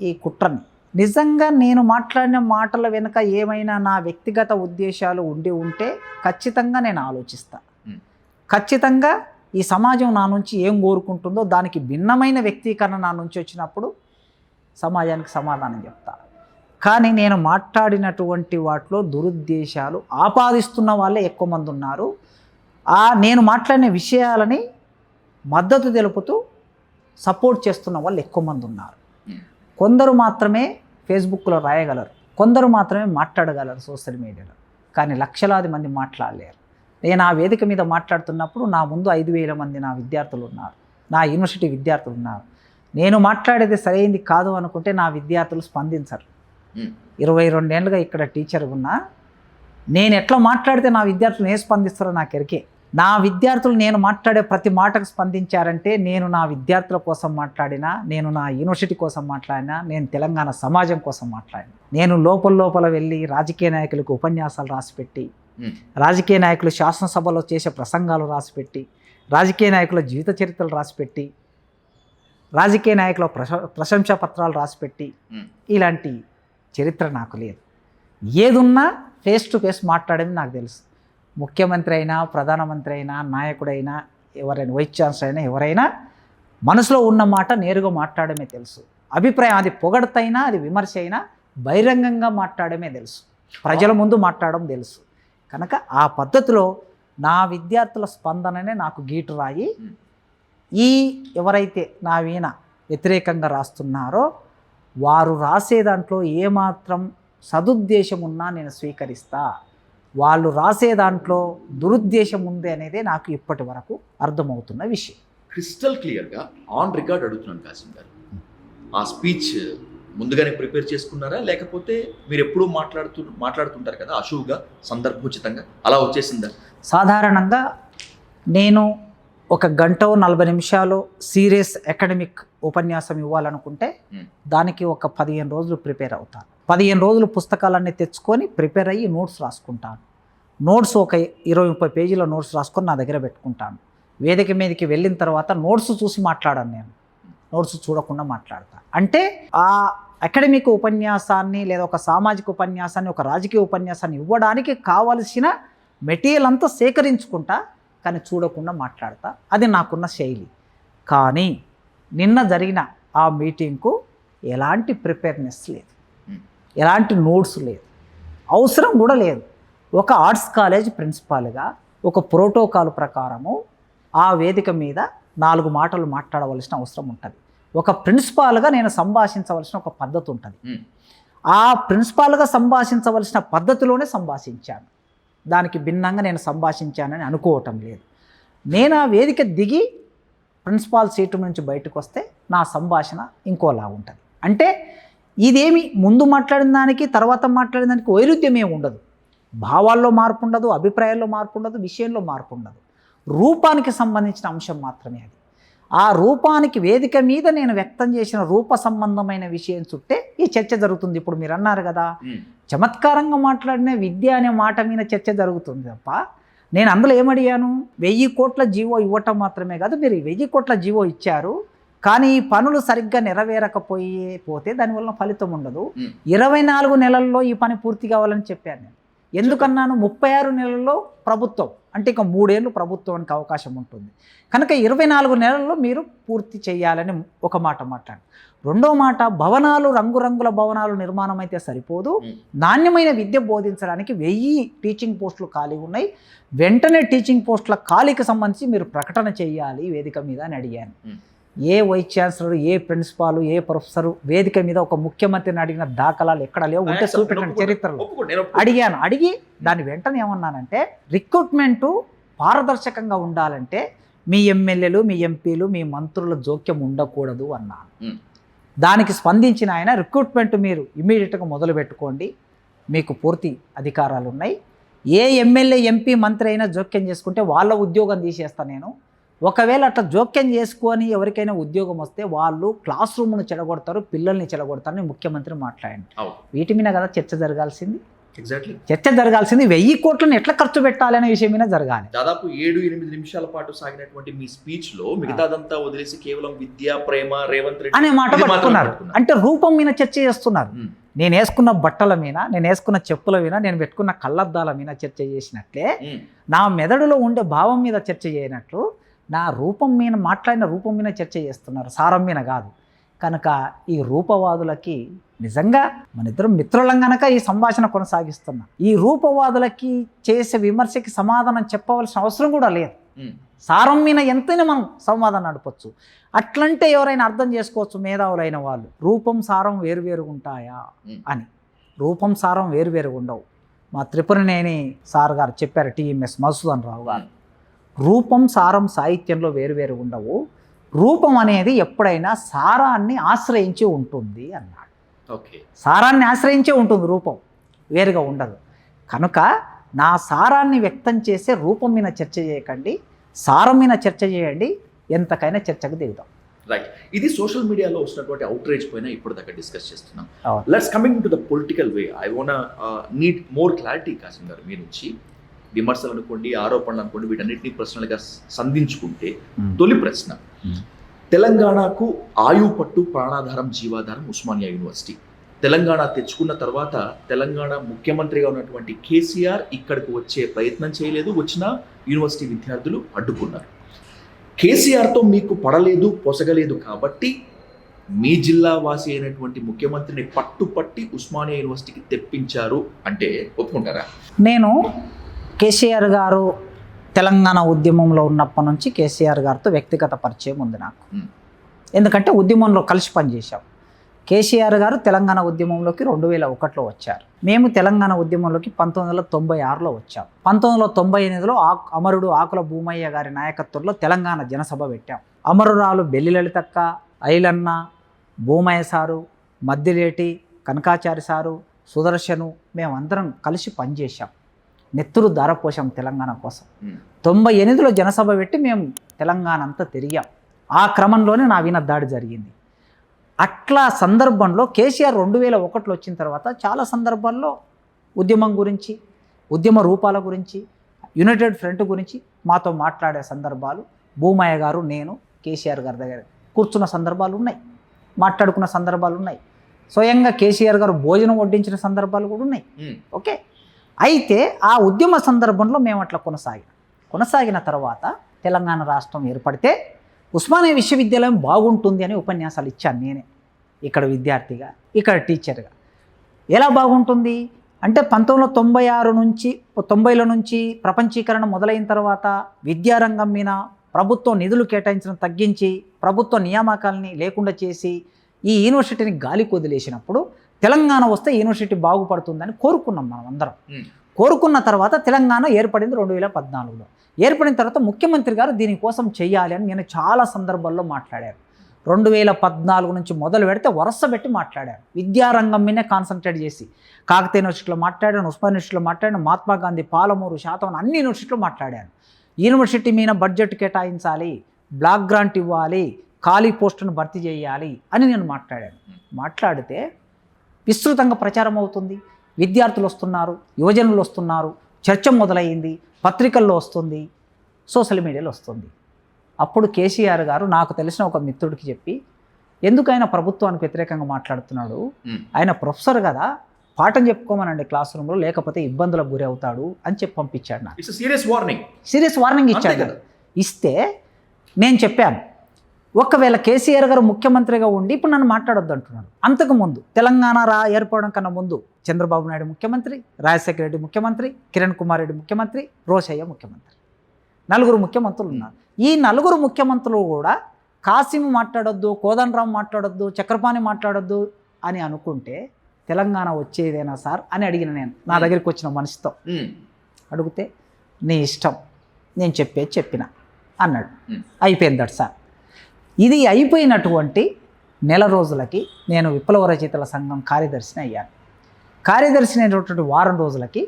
ఈ కుట్రని నిజంగా నేను మాట్లాడిన మాటల వెనుక ఏమైనా నా వ్యక్తిగత ఉద్దేశాలు ఉండి ఉంటే ఖచ్చితంగా నేను ఆలోచిస్తాను. ఖచ్చితంగా ఈ సమాజం నా నుంచి ఏం కోరుకుంటుందో దానికి భిన్నమైన వ్యక్తీకరణ నా నుంచి వచ్చినప్పుడు సమాజానికి సమాధానం చెప్తా. కానీ నేను మాట్లాడినటువంటి వాటిలో దురుద్దేశాలు ఆపాదిస్తున్న వాళ్ళే ఎక్కువ మంది ఉన్నారు. నేను మాట్లాడిన విషయాలని మద్దతు తెలుపుతూ సపోర్ట్ చేస్తున్న వాళ్ళు ఎక్కువ మంది ఉన్నారు. కొందరు మాత్రమే ఫేస్బుక్లో రాయగలరు, కొందరు మాత్రమే మాట్లాడగలరు సోషల్ మీడియాలో, కానీ లక్షలాది మంది మాట్లాడలేరు. నేను ఆ వేదిక మీద మాట్లాడుతున్నప్పుడు నా ముందు 5,000 మంది నా విద్యార్థులు ఉన్నారు, నా యూనివర్సిటీ విద్యార్థులు ఉన్నారు. నేను మాట్లాడేది సరైంది కాదు అనుకుంటే నా విద్యార్థులు స్పందించరు. 22 ఏళ్ళుగా ఇక్కడ టీచర్ ఉన్నా నేను ఎట్లా మాట్లాడితే నా విద్యార్థులు ఏ స్పందిస్తారో నాకు ఎరికే. నా విద్యార్థులు నేను మాట్లాడే ప్రతి మాటకు స్పందించారంటే నేను నా విద్యార్థుల కోసం మాట్లాడినా, నేను నా యూనివర్సిటీ కోసం మాట్లాడినా, నేను తెలంగాణ సమాజం కోసం మాట్లాడినా. నేను లోపల వెళ్ళి రాజకీయ నాయకులకు ఉపన్యాసాలు రాసిపెట్టి, రాజకీయ నాయకులు శాసనసభలో చేసే ప్రసంగాలు రాసిపెట్టి, రాజకీయ నాయకుల జీవిత చరిత్రలు రాసిపెట్టి, రాజకీయ నాయకుల ప్రశంసా పత్రాలు రాసిపెట్టి, ఇలాంటి చరిత్ర నాకు లేదు. ఏదున్నా ఫేస్ టు ఫేస్ మాట్లాడేది నాకు తెలుసు. ముఖ్యమంత్రి అయినా, ప్రధానమంత్రి అయినా, నాయకుడైనా, ఎవరైనా వైస్ ఛాన్సలర్ అయినా, ఎవరైనా మనసులో ఉన్న మాట నేరుగా మాట్లాడమే తెలుసు. అభిప్రాయం అది పొగడతైనా, అది విమర్శ అయినా బహిరంగంగా మాట్లాడమే తెలుసు, ప్రజల ముందు మాట్లాడడం తెలుసు. కనుక ఆ పద్ధతిలో నా విద్యార్థుల స్పందననే నాకు గీటు రాయి. ఈ ఎవరైతే నా వీణ వ్యతిరేకంగా రాస్తున్నారో వారు రాసే దాంట్లో ఏమాత్రం సదుద్దేశం ఉన్నా నేను స్వీకరిస్తా. వాళ్ళు రాసే దాంట్లో దురుద్దేశం ఉంది అనేదే నాకు ఇప్పటి వరకు అర్థమవుతున్న విషయం. క్రిస్టల్ క్లియర్గా ఆన్ రికార్డ్ అడుగుతున్నాను కాసిం గారు, ఆ స్పీచ్ ముందుగానే ప్రిపేర్ చేసుకున్నారా, లేకపోతే మీరు ఎప్పుడూ మాట్లాడుతుంటారు కదా అశువుగా, సందర్భోచితంగా, అలా వచ్చేసిందా? సాధారణంగా నేను 1 గంట 40 నిమిషాలు సీరియస్ అకాడమిక్ ఉపన్యాసం ఇవ్వాలనుకుంటే దానికి ఒక 15 రోజులు ప్రిపేర్ అవుతాను. 15 రోజులు పుస్తకాలన్నీ తెచ్చుకొని ప్రిపేర్ అయ్యి నోట్స్ రాసుకుంటాను. నోట్స్ ఒక 20-30 పేజీల నోట్స్ రాసుకొని నా దగ్గర పెట్టుకుంటాను. వేదిక మీదకి వెళ్ళిన తర్వాత నోట్స్ చూసి మాట్లాడాను, నేను నోట్స్ చూడకుండా మాట్లాడతాను. అంటే ఆ అకాడమిక్ ఉపన్యాసాన్ని లేదా ఒక సామాజిక ఉపన్యాసాన్ని, ఒక రాజకీయ ఉపన్యాసాన్ని ఇవ్వడానికి కావలసిన మెటీరియల్ అంతా సేకరించుకుంటా, కానీ చూడకుండా మాట్లాడతా. అది నాకున్న శైలి. కానీ నిన్న జరిగిన ఆ మీటింగ్కు ఎలాంటి ప్రిపేర్నెస్ లేదు, ఎలాంటి నోట్స్ లేదు, అవసరం కూడా లేదు. ఒక ఆర్ట్స్ కాలేజ్ ప్రిన్సిపాల్గా ఒక ప్రోటోకాల్ ప్రకారము ఆ వేదిక మీద 4 మాటలు మాట్లాడవలసిన అవసరం ఉంటుంది. ఒక ప్రిన్సిపాల్గా నేను సంభాషించవలసిన ఒక పద్ధతి ఉంటుంది. ఆ ప్రిన్సిపాల్గా సంభాషించవలసిన పద్ధతిలోనే సంభాషించాను. దానికి భిన్నంగా నేను సంభాషించానని అనుకోవటం లేదు. నేను ఆ వేదిక దిగి ప్రిన్సిపాల్ సీటు నుంచి బయటకు వస్తే నా సంభాషణ ఇంకోలా ఉంటుంది. అంటే ఇదేమి ముందు మాట్లాడిన దానికి తర్వాత మాట్లాడిన దానికి వైరుధ్యం ఏమి ఉండదు. భావాల్లో మార్పు ఉండదు, అభిప్రాయాల్లో మార్పు ఉండదు, విషయంలో మార్పు ఉండదు. రూపానికి సంబంధించిన అంశం మాత్రమే అది. ఆ రూపానికి వేదిక మీద నేను వ్యక్తం చేసిన రూప సంబంధమైన విషయం చుట్టే ఈ చర్చ జరుగుతుంది. ఇప్పుడు మీరు అన్నారు కదా, చమత్కారంగా మాట్లాడిన విద్య అనే మాట మీద చర్చ జరుగుతుంది తప్ప నేను అందులో ఏమడిగాను? 1000 కోట్ల జీవో ఇవ్వటం మాత్రమే కాదు, మీరు 1000 కోట్ల జీవో ఇచ్చారు, కానీ ఈ పనులు సరిగ్గా నెరవేరకపోతే దానివల్ల ఫలితం ఉండదు. 24 నెలల్లో ఈ పని పూర్తి కావాలని చెప్పాను నేను. ఎందుకన్నాను? 36 నెలల్లో ప్రభుత్వం అంటే ఇక 3 ఏళ్ళు ప్రభుత్వానికి అవకాశం ఉంటుంది కనుక 24 నెలల్లో మీరు పూర్తి చేయాలని ఒక మాట మాట్లాడు. రెండో మాట, భవనాలు రంగురంగుల భవనాలు నిర్మాణం అయితే సరిపోదు, నాణ్యమైన విద్య బోధించడానికి 1000 టీచింగ్ పోస్టులు ఖాళీ ఉన్నాయి, వెంటనే టీచింగ్ పోస్టుల ఖాళీకి సంబంధించి మీరు ప్రకటన చేయాలి వేదిక మీద అని అడిగాను. ఏ vice chancellor, a principal, A professor వేదిక మీద ఒక ముఖ్యమంత్రిని అడిగిన దాఖలాలు ఎక్కడ లేవు, ఉంటే చూపెట్టండి చరిత్రలో. అడిగాను. అడిగి దాని వెంటనే ఏమన్నానంటే, రిక్రూట్మెంటు పారదర్శకంగా ఉండాలంటే మీ ఎమ్మెల్యేలు, మీ ఎంపీలు, మీ మంత్రుల జోక్యం ఉండకూడదు అన్నాను. దానికి స్పందించిన ఆయన, రిక్రూట్మెంట్ మీరు ఇమీడియట్గా మొదలు పెట్టుకోండి, మీకు పూర్తి అధికారాలు ఉన్నాయి, ఏ ఎమ్మెల్యే, ఎంపీ, మంత్రి అయినా జోక్యం చేసుకుంటే వాళ్ళ ఉద్యోగం తీసేస్తాను నేను. ఒకవేళ అట్లా జోక్యం చేసుకొని ఎవరికైనా ఉద్యోగం వస్తే వాళ్ళు క్లాస్ రూమ్ను చెడగొడతారు, పిల్లల్ని చెడగొడతారని ముఖ్యమంత్రి మాట్లాడండి. వీటి మీద కదా చర్చ జరగాల్సింది. చర్చ జరగాల్సింది 1000 కోట్లను ఎట్లా ఖర్చు పెట్టాలనే విషయం మీద జరగాలి. దాదాపు 7-8 నిమిషాల పాటు సాగినటువంటి మీ స్పీచ్ లో మిగతాదంతా వదిలేసి కేవలం విద్య, ప్రేమ, రేవంత్ రెడ్డి అనే మాట పట్టుకున్నారు. అంటే రూపం మీద చర్చ చేస్తున్నారు. నేను వేసుకున్న బట్టల మీద, నేను వేసుకున్న చెప్పుల మీద, నేను పెట్టుకున్న కళ్ళద్దాల మీద చర్చ చేసినట్లే నా మెదడులో ఉండే భావం మీద చర్చ చేయనట్లు నా రూపం మీద, మాట్లాడిన రూపం మీద చర్చ చేస్తున్నారు, సారం మీద కాదు. కనుక ఈ రూపవాదులకి నిజంగా మన ఇద్దరం మిత్రులం కనుక ఈ సంభాషణ కొనసాగిస్తున్నాం. ఈ రూపవాదులకి చేసే విమర్శకి సమాధానం చెప్పవలసిన అవసరం కూడా లేదు. సారం మీద ఎంతైనా మనం సంవాదం నడపచ్చు. అట్లంటే ఎవరైనా అర్థం చేసుకోవచ్చు, మేధావులైన వాళ్ళు. రూపం సారం వేరువేరుగా ఉంటాయా అని. రూపం సారం వేరువేరుగా ఉండవు. మా త్రిపురనేని సార్ గారు చెప్పారు, టీఎంఎస్ మధుసూదన్ రావు గారు, రూపం సారం సాహిత్యంలో వేరువేరు ఉండవు, రూపం అనేది ఎప్పుడైనా సారాన్ని ఆశ్రయించి ఉంటుంది అన్నాడు. ఓకే, సారాన్ని ఆశ్రయించే ఉంటుంది, రూపం వేరుగా ఉండదు. కనుక నా సారాన్ని వ్యక్తం చేసే రూపం మీద చర్చ చేయకండి, సారం మీద చర్చ చేయండి, ఎంతకైనా చర్చకు దిగుదాం. రైట్. ఇది సోషల్ మీడియాలో వస్తున్నటువంటి అవుట్రేజ్ పైన ఇప్పుడు దాకా డిస్కస్ చేస్తున్నాం. అవును. Let's coming to the political way. I want need more clarity Kasim garu మీ నుంచి. విమర్శలు అనుకోండి, ఆరోపణలు అనుకోండి, వీటన్నిటిని ప్రశ్నలుగా సంధించుకుంటే తొలి ప్రశ్న, తెలంగాణకు ఆయు పట్టు ప్రాణాధారం జీవాధారం ఉస్మానియా యూనివర్సిటీ. తెలంగాణ తెచ్చుకున్న తర్వాత తెలంగాణ ముఖ్యమంత్రిగా ఉన్నటువంటి కేసీఆర్ ఇక్కడికి వచ్చే ప్రయత్నం చేయలేదు, వచ్చిన యూనివర్సిటీ విద్యార్థులు అడ్డుకున్నారు. కేసీఆర్తో మీకు పడలేదు, పొసగలేదు కాబట్టి మీ జిల్లా వాసి అయినటువంటి ముఖ్యమంత్రిని పట్టుపట్టి ఉస్మానియా యూనివర్సిటీకి తెప్పించారు అంటే ఒప్పుకుంటారా? నేను కేసీఆర్ గారు తెలంగాణ ఉద్యమంలో ఉన్నప్పటి నుంచి కేసీఆర్ గారితో వ్యక్తిగత పరిచయం ఉంది నాకు. ఎందుకంటే ఉద్యమంలో కలిసి పనిచేశాం. కేసీఆర్ గారు తెలంగాణ ఉద్యమంలోకి 2001లో వచ్చారు. మేము తెలంగాణ ఉద్యమంలోకి 1996లో వచ్చాం. 1998లో అమరుడు ఆకుల భూమయ్య గారి నాయకత్వంలో తెలంగాణ జనసభ పెట్టాం. అమరురాలు belly లలితక్క, ఐలన్న, Bhumayya sir, Maddileti, Kanakachari sir, Sudarshan, మేమందరం కలిసి పనిచేశాం. నెత్తురు ధారపోసాం తెలంగాణ కోసం. 98లో జనసభ పెట్టి మేము తెలంగాణ అంతా తిరిగాం. ఆ క్రమంలోనే నా విన దాడి జరిగింది. అట్లా సందర్భంలో కేసీఆర్ 2001లో వచ్చిన తర్వాత చాలా సందర్భాల్లో ఉద్యమం గురించి, ఉద్యమ రూపాల గురించి, యునైటెడ్ ఫ్రంట్ గురించి మాతో మాట్లాడే సందర్భాలు భూమయ్య గారు, నేను కేసీఆర్ గారి దగ్గర కూర్చున్న సందర్భాలు ఉన్నాయి, మాట్లాడుకున్న సందర్భాలు ఉన్నాయి. స్వయంగా కేసీఆర్ గారు భోజనం వడ్డించిన సందర్భాలు కూడా ఉన్నాయి. ఓకే, అయితే ఆ ఉద్యమ సందర్భంలో మేము అట్లా కొనసాగిన తర్వాత తెలంగాణ రాష్ట్రం ఏర్పడితే ఉస్మానియా విశ్వవిద్యాలయం బాగుంటుంది అని ఉపన్యాసాలు ఇచ్చాను నేనే, ఇక్కడ విద్యార్థిగా, ఇక్కడ టీచర్గా. ఎలా బాగుంటుంది అంటే 1996 నుంచి 90ల నుంచి ప్రపంచీకరణ మొదలైన తర్వాత విద్యారంగం మీద ప్రభుత్వం నిధులు కేటాయించడం తగ్గించి ప్రభుత్వ నియామకాలని లేకుండా చేసి ఈ యూనివర్సిటీని గాలికి వదిలేసినప్పుడు తెలంగాణ వస్తే యూనివర్సిటీ బాగుపడుతుందని కోరుకున్నాం మనం అందరం. కోరుకున్న తర్వాత తెలంగాణ ఏర్పడింది 2014లో. ఏర్పడిన తర్వాత ముఖ్యమంత్రి గారు దీనికోసం చేయాలి అని నేను చాలా సందర్భాల్లో మాట్లాడాను. 2014 నుంచి మొదలు పెడితే వరుస పెట్టి మాట్లాడాను. విద్యారంగం మీదే కాన్సన్ట్రేట్ చేసి కాకతీయ యూనివర్సిటీలో మాట్లాడాను, ఉస్మానియా యూనివర్సిటీలో మాట్లాడాను, మహాత్మా గాంధీ, పాలమూరు, శాతవన్ అన్ని యూనివర్సిటీలో మాట్లాడాను. యూనివర్సిటీ మీద బడ్జెట్ కేటాయించాలి, బ్లాక్ గ్రాంట్ ఇవ్వాలి, ఖాళీ పోస్టును భర్తీ చేయాలి అని నేను మాట్లాడాను. మాట్లాడితే విస్తృతంగా ప్రచారం అవుతుంది, విద్యార్థులు వస్తున్నారు, యువజనులు వస్తున్నారు, చర్చ మొదలైంది, పత్రికల్లో వస్తుంది, సోషల్ మీడియాలో వస్తుంది. అప్పుడు కేసీఆర్ గారు నాకు తెలిసిన ఒక మిత్రుడికి చెప్పి, ఎందుకు ఆయన ప్రభుత్వానికి వ్యతిరేకంగా మాట్లాడుతున్నాడు, ఆయన ప్రొఫెసర్ కదా, పాఠం చెప్పుకోమనండి క్లాస్ రూమ్లో, లేకపోతే ఇబ్బందులకు గురి అవుతాడు అని చెప్పి పంపించాడు. నాకు సీరియస్ వార్నింగ్ ఇచ్చాడు. ఇస్తే నేను చెప్పాను, ఒకవేళ కేసీఆర్ గారు ముఖ్యమంత్రిగా ఉండి ఇప్పుడు నన్ను మాట్లాడొద్దు అంటున్నాడు. అంతకుముందు తెలంగాణ ఏర్పడడం కన్నా ముందు చంద్రబాబు నాయుడు ముఖ్యమంత్రి, రాజశేఖర రెడ్డి ముఖ్యమంత్రి, కిరణ్ కుమార్ రెడ్డి ముఖ్యమంత్రి, రోషయ్య ముఖ్యమంత్రి, 4 ముఖ్యమంత్రులు ఉన్నారు. ఈ 4 ముఖ్యమంత్రులు కూడా కాసిం మాట్లాడొద్దు, కోదండరాం మాట్లాడొద్దు, చక్రపాణి మాట్లాడొద్దు అని అనుకుంటే తెలంగాణ వచ్చేదేనా సార్ అని అడిగిన నేను, నా దగ్గరికి వచ్చిన మనిషితో అడిగితే నీ ఇష్టం, నేను చెప్పిన అన్నాడు. అయిపోయిందట సార్. ఇది అయిపోయినటువంటి నెల రోజులకి నేను విప్లవ రచయితల సంఘం కార్యదర్శిని అయ్యాను. కార్యదర్శిని అయినటువంటి వారం రోజులకి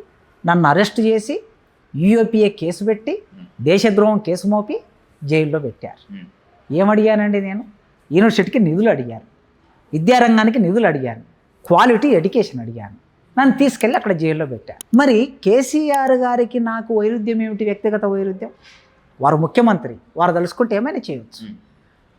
నన్ను అరెస్ట్ చేసి యూఏపీఏ కేసు పెట్టి దేశద్రోహం కేసు మోపి జైల్లో పెట్టారు. ఏమడిగానండి నేను? యూనివర్సిటీకి నిధులు అడిగాను, విద్యారంగానికి నిధులు అడిగాను, క్వాలిటీ ఎడ్యుకేషన్ అడిగాను. నన్ను తీసుకెళ్ళి అక్కడ జైల్లో పెట్టారు. మరి కేసీఆర్ గారికి నాకు వైరుధ్యం ఏమిటి? వ్యక్తిగత వైరుధ్యం. వారు ముఖ్యమంత్రి, వారు తలుసుకుంటే ఏమైనా చేయవచ్చు.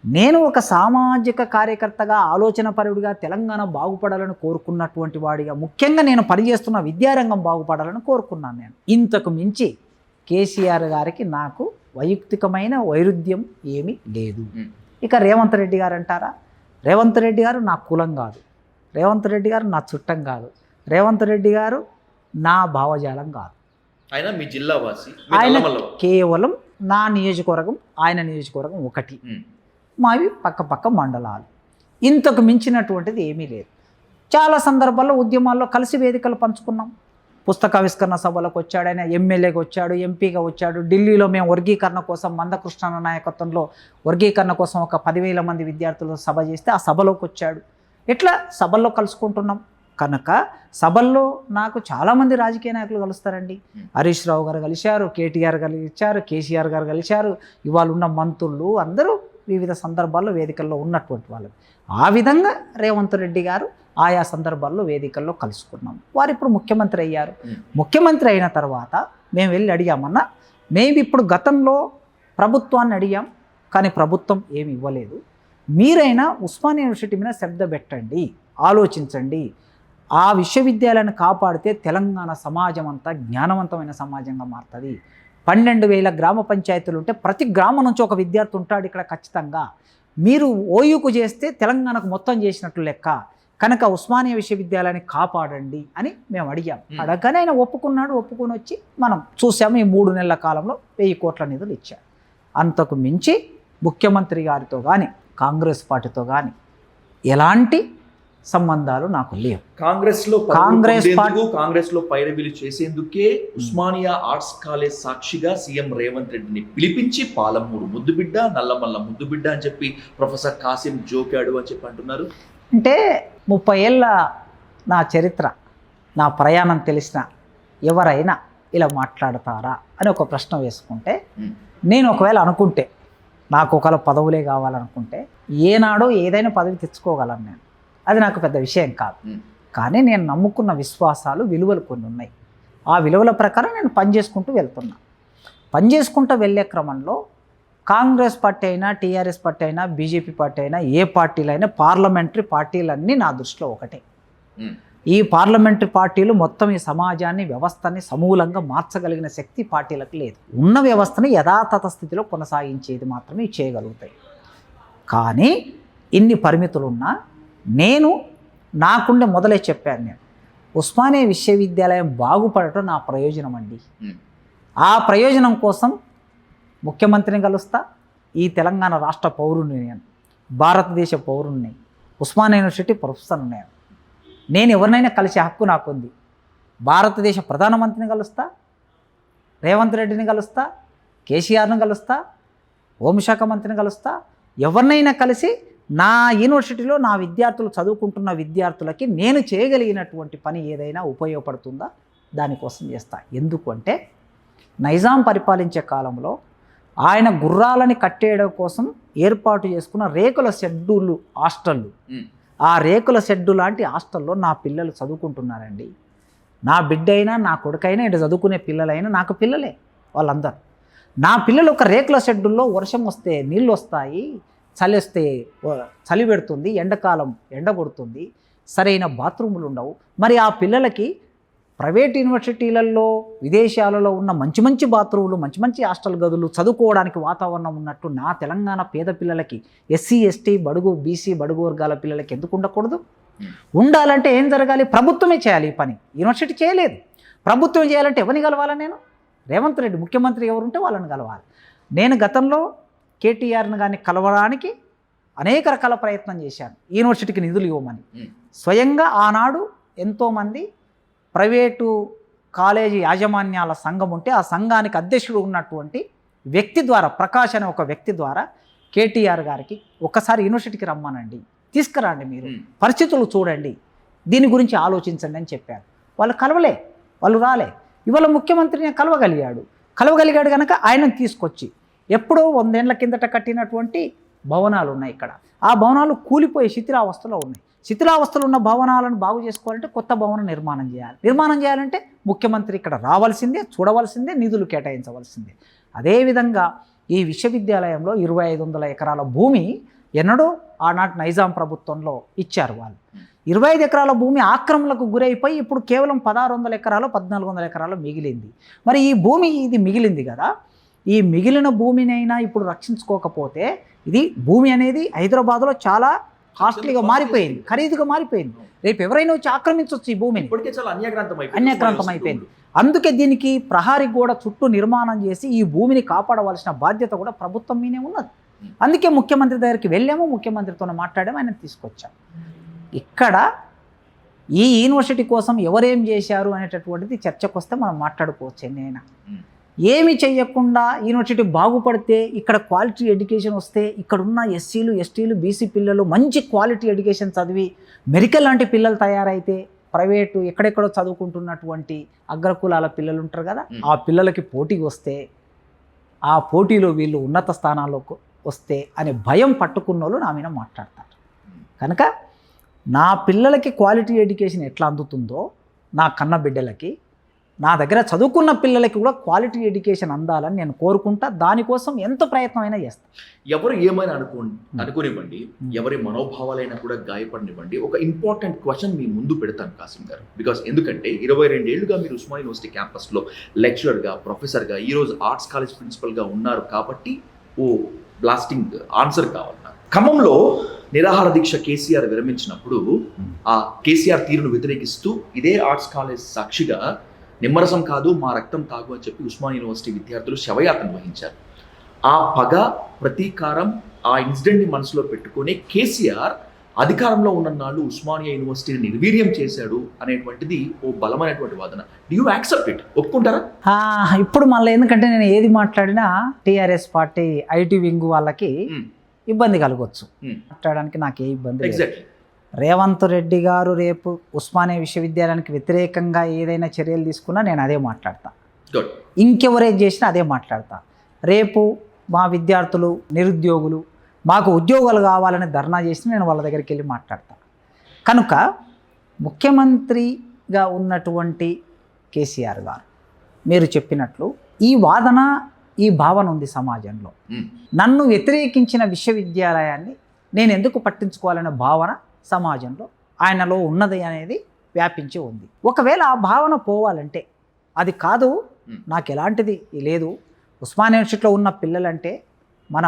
నేను ఒక సామాజిక కార్యకర్తగా, ఆలోచనపరుడిగా తెలంగాణ బాగుపడాలని కోరుకున్నటువంటి వాడిగా, ముఖ్యంగా నేను పనిచేస్తున్న విద్యారంగం బాగుపడాలని కోరుకున్నాను. నేను ఇంతకు మించి కేసీఆర్ గారికి నాకు వైయక్తికమైన వైరుధ్యం ఏమీ లేదు. ఇక రేవంత్ రెడ్డి గారు అంటారా? రేవంత్ రెడ్డి గారు నా కులం కాదు, రేవంత్ రెడ్డి గారు నా చుట్టం కాదు, రేవంత్ రెడ్డి గారు నా భావజాలం కాదు. ఆయన మీ జిల్లా వాసి, ఆయన కేవలం నా నియోజకవర్గం, ఆయన నియోజకవర్గం ఒకటి, మావి పక్క మండలాలు. ఇంతకు మించినటువంటిది ఏమీ లేదు. చాలా సందర్భాల్లో ఉద్యమాల్లో కలిసి వేదికలు పంచుకున్నాం. పుస్తకావిష్కరణ సభలకు వచ్చాడు, ఆయన ఎమ్మెల్యేగా వచ్చాడు, ఎంపీగా వచ్చాడు. ఢిల్లీలో మేము వర్గీకరణ కోసం మందకృష్ణ నాయకత్వంలో వర్గీకరణ కోసం ఒక 10,000 మంది విద్యార్థులు సభ చేస్తే ఆ సభలోకి వచ్చాడు. ఇట్లా సభల్లో కలుసుకుంటున్నాం కనుక సభల్లో నాకు చాలామంది రాజకీయ నాయకులు కలుస్తారండి. హరీష్ రావు గారు కలిశారు, కేటీఆర్ గారు కలిశారు, కేసీఆర్ గారు కలిశారు, ఇవాళ ఉన్న మంత్రులు అందరూ వివిధ సందర్భాల్లో వేదికల్లో ఉన్నటువంటి వాళ్ళు. ఆ విధంగా రేవంత్ రెడ్డి గారు ఆయా సందర్భాల్లో వేదికల్లో కలుసుకున్నాం. వారు ఇప్పుడు ముఖ్యమంత్రి అయ్యారు. ముఖ్యమంత్రి అయిన తర్వాత మేము వెళ్ళి అడిగామన్నా, మేము ఇప్పుడు గతంలో ప్రభుత్వాన్ని అడిగాం కానీ ప్రభుత్వం ఏమి ఇవ్వలేదు. మీరైనా ఉస్మానియా యూనివర్సిటీ మీద శ్రద్ధ పెట్టండి, ఆలోచించండి. ఆ విశ్వవిద్యాలయాన్ని కాపాడితే తెలంగాణ సమాజం అంతా జ్ఞానవంతమైన సమాజంగా మారుతుంది. 12,000 గ్రామ పంచాయతీలు ఉంటే ప్రతి గ్రామం నుంచి ఒక విద్యార్థి ఉంటాడు ఇక్కడ ఖచ్చితంగా. మీరు ఓయూకు చేస్తే తెలంగాణకు మొత్తం చేసినట్లు లెక్క కనుక ఉస్మానియా విశ్వవిద్యాలయాన్ని కాపాడండి అని మేము అడిగాం. అడగగానే ఆయన ఒప్పుకుని వచ్చి మనం చూసాము. ఈ 3 నెలల కాలంలో 1000 కోట్ల నిధులు ఇచ్చారు. అంతకు మించి ముఖ్యమంత్రి గారితో కానీ కాంగ్రెస్ పార్టీతో కానీ ఎలాంటి సంబంధాలు నాకు లేవు. కాంగ్రెస్ లో పైరవీలు చేసేందుకే ఉస్మానియా ఆర్ట్స్ కాలేజ్ సాక్షిగా సీఎం రేవంత్ రెడ్డిని పిలిపించి పాలమూరు ముద్దుబిడ్డ, నల్లమల్ల ముద్దుబిడ్డ అని చెప్పి ప్రొఫెసర్ కాసిం జోకాడు అని చెప్పి అంటున్నారు. అంటే 30 ఏళ్ళ నా చరిత్ర, నా ప్రయాణం తెలిసిన ఎవరైనా ఇలా మాట్లాడతారా అని ఒక ప్రశ్న వేసుకుంటే, నేను ఒకవేళ అనుకుంటే నాకు ఒకవేళ పదవులే కావాలనుకుంటే ఏనాడో ఏదైనా పదవి తెచ్చుకోగలను నేను. అది నాకు పెద్ద విషయం కాదు. కానీ నేను నమ్ముకున్న విశ్వాసాలు, విలువలు కొన్ని ఉన్నాయి. ఆ విలువల ప్రకారం నేను పనిచేసుకుంటూ వెళ్తున్నా. పనిచేసుకుంటూ వెళ్ళే క్రమంలో కాంగ్రెస్ పార్టీ అయినా, టీఆర్ఎస్ పార్టీ అయినా, బీజేపీ పార్టీ అయినా, ఏ పార్టీలైనా పార్లమెంటరీ పార్టీలన్నీ నా దృష్టిలో ఒకటే. ఈ పార్లమెంటరీ పార్టీలు మొత్తం ఈ సమాజాన్ని, వ్యవస్థని సమూలంగా మార్చగలిగిన శక్తి పార్టీలకు లేదు. ఉన్న వ్యవస్థని యథాతథ స్థితిలో కొనసాగించేది మాత్రమే చేయగలుగుతాయి. కానీ ఇన్ని పరిమితులున్నా నేను నాకుండే మొదలే చెప్పాను, నేను ఉస్మానియా విశ్వవిద్యాలయం బాగుపడటం నా ప్రయోజనం అండి. ఆ ప్రయోజనం కోసం ముఖ్యమంత్రిని కలుస్తా, ఈ తెలంగాణ రాష్ట్ర పౌరుని నేను, భారతదేశ పౌరుణ్ణి, ఉస్మానియా యూనివర్సిటీ ప్రొఫెసర్ని నేను ఎవరినైనా కలిసే హక్కు నాకుంది. భారతదేశ ప్రధానమంత్రిని కలుస్తా, రేవంత్ రెడ్డిని కలుస్తా, కేసీఆర్ని కలుస్తా, హోంశాఖ మంత్రిని కలుస్తా, ఎవరినైనా కలిసి నా యూనివర్సిటీలో నా విద్యార్థులు చదువుకుంటున్న విద్యార్థులకి నేను చేయగలిగినటువంటి పని ఏదైనా ఉపయోగపడుతుందా దానికోసం చేస్తా. ఎందుకు అంటే నైజాం పరిపాలించే కాలంలో ఆయన గుర్రాలని కట్టేయడం కోసం ఏర్పాటు చేసుకున్న రేకుల షెడ్యూళ్ళు, హాస్టళ్ళు, ఆ రేకుల షెడ్డు లాంటి హాస్టల్లో నా పిల్లలు చదువుకుంటున్నారండి. నా బిడ్డ అయినా, నా కొడుకైనా, ఇటు చదువుకునే పిల్లలైనా నాకు పిల్లలే వాళ్ళందరూ. నా పిల్లలు ఒక రేకుల షెడ్డుల్లో వర్షం వస్తే నీళ్ళు వస్తాయి, చలి వస్తే చలి పెడుతుంది, ఎండాకాలం ఎండ కొడుతుంది, సరైన బాత్రూములు ఉండవు. మరి ఆ పిల్లలకి ప్రైవేట్ యూనివర్సిటీలలో, విదేశాలలో ఉన్న మంచి మంచి బాత్రూములు, మంచి మంచి హాస్టల్ గదులు, చదువుకోవడానికి వాతావరణం ఉన్నట్టు నా తెలంగాణ పేద పిల్లలకి, ఎస్సీ ఎస్టీ బడుగు బీసీ బడుగు వర్గాల పిల్లలకి ఎందుకు ఉండకూడదు? ఉండాలంటే ఏం జరగాలి? ప్రభుత్వమే చేయాలి ఈ పని. యూనివర్సిటీ చేయలేదు. ప్రభుత్వం చేయాలంటే ఎవరిని కలవాలి? నేను రేవంత్ రెడ్డి ముఖ్యమంత్రి ఎవరుంటే వాళ్ళని కలవాలి. నేను గతంలో కేటీఆర్ని కానీ కలవడానికి అనేక రకాల ప్రయత్నం చేశాను, యూనివర్సిటీకి నిధులు ఇవ్వమని. స్వయంగా ఆనాడు ఎంతోమంది ప్రైవేటు కాలేజీ యాజమాన్యాల సంఘం ఉంటే ఆ సంఘానికి అధ్యక్షుడు ఉన్నటువంటి వ్యక్తి ద్వారా, ప్రకాష్ అనే ఒక వ్యక్తి ద్వారా కేటీఆర్ గారికి ఒక్కసారి యూనివర్సిటీకి రమ్మనండి, తీసుకురండి, మీరు పరిస్థితులు చూడండి, దీని గురించి ఆలోచించండి అని చెప్పారు. వాళ్ళు కలవలే, వాళ్ళు రాలే. ఇవాళ ముఖ్యమంత్రిని కలవగలిగాడు కనుక ఆయనను తీసుకొచ్చి ఎప్పుడో 100 ఏళ్ల కిందట కట్టినటువంటి భవనాలు ఉన్నాయి ఇక్కడ. ఆ భవనాలు కూలిపోయి శిథిలావస్థలో ఉన్నాయి. శిథిలావస్థలో ఉన్న భవనాలను బాగు చేసుకోవాలంటే కొత్త భవనం నిర్మాణం చేయాలంటే ముఖ్యమంత్రి ఇక్కడ రావాల్సిందే, చూడవలసిందే, నిధులు కేటాయించవలసిందే. అదేవిధంగా ఈ విశ్వవిద్యాలయంలో 2500 ఎకరాల భూమి ఎన్నడో ఆనాటి నైజాం ప్రభుత్వంలో ఇచ్చారు వాళ్ళు. 25 ఎకరాల భూమి ఆక్రమణలకు గురైపోయి ఇప్పుడు కేవలం 1600 ఎకరాలు 1400 ఎకరాలు మిగిలింది. మరి ఈ భూమి ఇది మిగిలింది కదా, ఈ మిగిలిన భూమినైనా ఇప్పుడు రక్షించుకోకపోతే, ఇది భూమి అనేది హైదరాబాద్లో చాలా కాస్ట్లీగా మారిపోయింది, ఖరీదుగా మారిపోయింది. రేపు ఎవరైనా వచ్చి ఆక్రమించవచ్చు ఈ భూమిని, అన్యాక్రాంతం అయిపోయింది. అందుకే దీనికి ప్రహారీ గోడ చుట్టూ నిర్మాణం చేసి ఈ భూమిని కాపాడవలసిన బాధ్యత కూడా ప్రభుత్వం మీదే ఉన్నది. అందుకే ముఖ్యమంత్రి దగ్గరికి వెళ్ళాము, ముఖ్యమంత్రితో మాట్లాడాము, ఆయన తీసుకొచ్చాము. ఇక్కడ ఈ యూనివర్సిటీ కోసం ఎవరేం చేశారు అనేటటువంటిది చర్చకు వస్తే మనం మాట్లాడుకోవచ్చు ఎన్నైనా. ఏమి చెయ్యకుండా యూనివర్సిటీ బాగుపడితే, ఇక్కడ క్వాలిటీ ఎడ్యుకేషన్ వస్తే, ఇక్కడున్న ఎస్సీలు ఎస్టీలు బీసీ పిల్లలు మంచి క్వాలిటీ ఎడ్యుకేషన్ చదివి మెడికల్ లాంటి పిల్లలు తయారైతే, ప్రైవేటు ఎక్కడెక్కడో చదువుకుంటున్నటువంటి అగ్రకులాల పిల్లలు ఉంటారు కదా, ఆ పిల్లలకి పోటీ వస్తే, ఆ పోటీలో వీళ్ళు ఉన్నత స్థానాల్లోకి వస్తే అనే భయం పట్టుకున్న వాళ్ళు నా మీద మాట్లాడతారు. కనుక నా పిల్లలకి క్వాలిటీ ఎడ్యుకేషన్ ఎట్లా అందుతుందో, నా కన్న బిడ్డలకి, నా దగ్గర చదువుకున్న పిల్లలకి కూడా క్వాలిటీ ఎడ్యుకేషన్ అందాలని నేను కోరుకుంటా. దానికోసం ఎంత ప్రయత్నమైనా చేస్తాను. ఎవరు ఏమైనా అనుకోనివ్వండి, ఎవరి మనోభావాలైనా కూడా గాయపడనివ్వండి, ఒక ఇంపార్టెంట్ క్వశ్చన్ మీ ముందు పెడతాను కాసిం గారు. బికాస్ ఎందుకంటే 22 ఏళ్లుగా మీరు ఉస్మానియా యూనివర్సిటీ క్యాంపస్లో లెక్చరర్గా, ప్రొఫెసర్గా, ఈరోజు ఆర్ట్స్ కాలేజ్ ప్రిన్సిపల్గా ఉన్నారు కాబట్టి బ్లాస్టింగ్ ఆన్సర్ కావాలి. ఖమ్మంలో నిరాహార దీక్ష కేసీఆర్ విరమించినప్పుడు ఆ కేసీఆర్ తీరును వ్యతిరేకిస్తూ ఇదే ఆర్ట్స్ కాలేజ్ సాక్షిగా నిమ్మరసం కాదు మా రక్తం తాగు అని చెప్పి ఉస్మానియా యూనివర్సిటీ విద్యార్థులు శవయాత్ర వహించారు. ఆ పగ, ప్రతీకారం, ఆ ఇన్సిడెంట్ని మనసులో పెట్టుకొని కేసీఆర్ అధికారంలో ఉన్న నాళ్ళు ఉస్మానియా యూనివర్సిటీని నిర్వీర్యం చేశాడు అనేటువంటిది ఓ బలమైనటువంటి వాదన. Do you accept it? ఒప్పుకుంటారా? ఇప్పుడు మళ్ళీ ఎందుకంటే నేను ఏది మాట్లాడినా టీఆర్ఎస్ పార్టీ ఐటీ వింగ్ వాళ్ళకి ఇబ్బంది కలగవచ్చు. మాట్లాడడానికి నాకు ఏ ఇబ్బంది లేదు. ఎగ్జాక్ట్లీ. రేవంత్ రెడ్డి గారు రేపు ఉస్మానియా విశ్వవిద్యాలయానికి వ్యతిరేకంగా ఏదైనా చర్యలు తీసుకున్నా నేను అదే మాట్లాడతా. ఇంకెవరేది చేసినా అదే మాట్లాడతా. రేపు మా విద్యార్థులు, నిరుద్యోగులు మాకు ఉద్యోగాలు కావాలని ధర్నా చేసి నేను వాళ్ళ దగ్గరికి వెళ్ళి మాట్లాడతా. కనుక ముఖ్యమంత్రిగా ఉన్నటువంటి కేసీఆర్ గారు మీరు చెప్పినట్లు ఈ వాదన, ఈ భావన ఉంది సమాజంలో. నన్ను వ్యతిరేకించిన విశ్వవిద్యాలయాన్ని నేను ఎందుకు పట్టించుకోవాలనే భావన సమాజంలో ఆయనలో ఉన్నది అనేది వ్యాపించి ఉంది. ఒకవేళ ఆ భావన పోవాలంటే, అది కాదు నాకు ఎలాంటిది లేదు, ఉస్మానియా యూనివర్సిటీలో ఉన్న పిల్లలంటే మన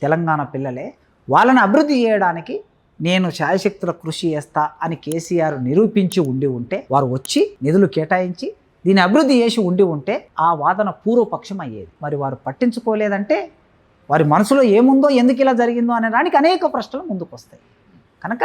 తెలంగాణ పిల్లలే, వాళ్ళని అభివృద్ధి చేయడానికి నేను శాయశక్తుల కృషి చేస్తా అని కేసీఆర్ నిరూపించి ఉంటే, వారు వచ్చి నిధులు కేటాయించి దీన్ని అభివృద్ధి చేసి ఉంటే ఆ వాదన పూర్వపక్షం అయ్యేది. మరి వారు పట్టించుకోలేదంటే వారి మనసులో ఏముందో, ఎందుకు ఇలా జరిగిందో అనే దానికి అనేక ప్రశ్నలు ముందుకు వస్తాయి. కనుక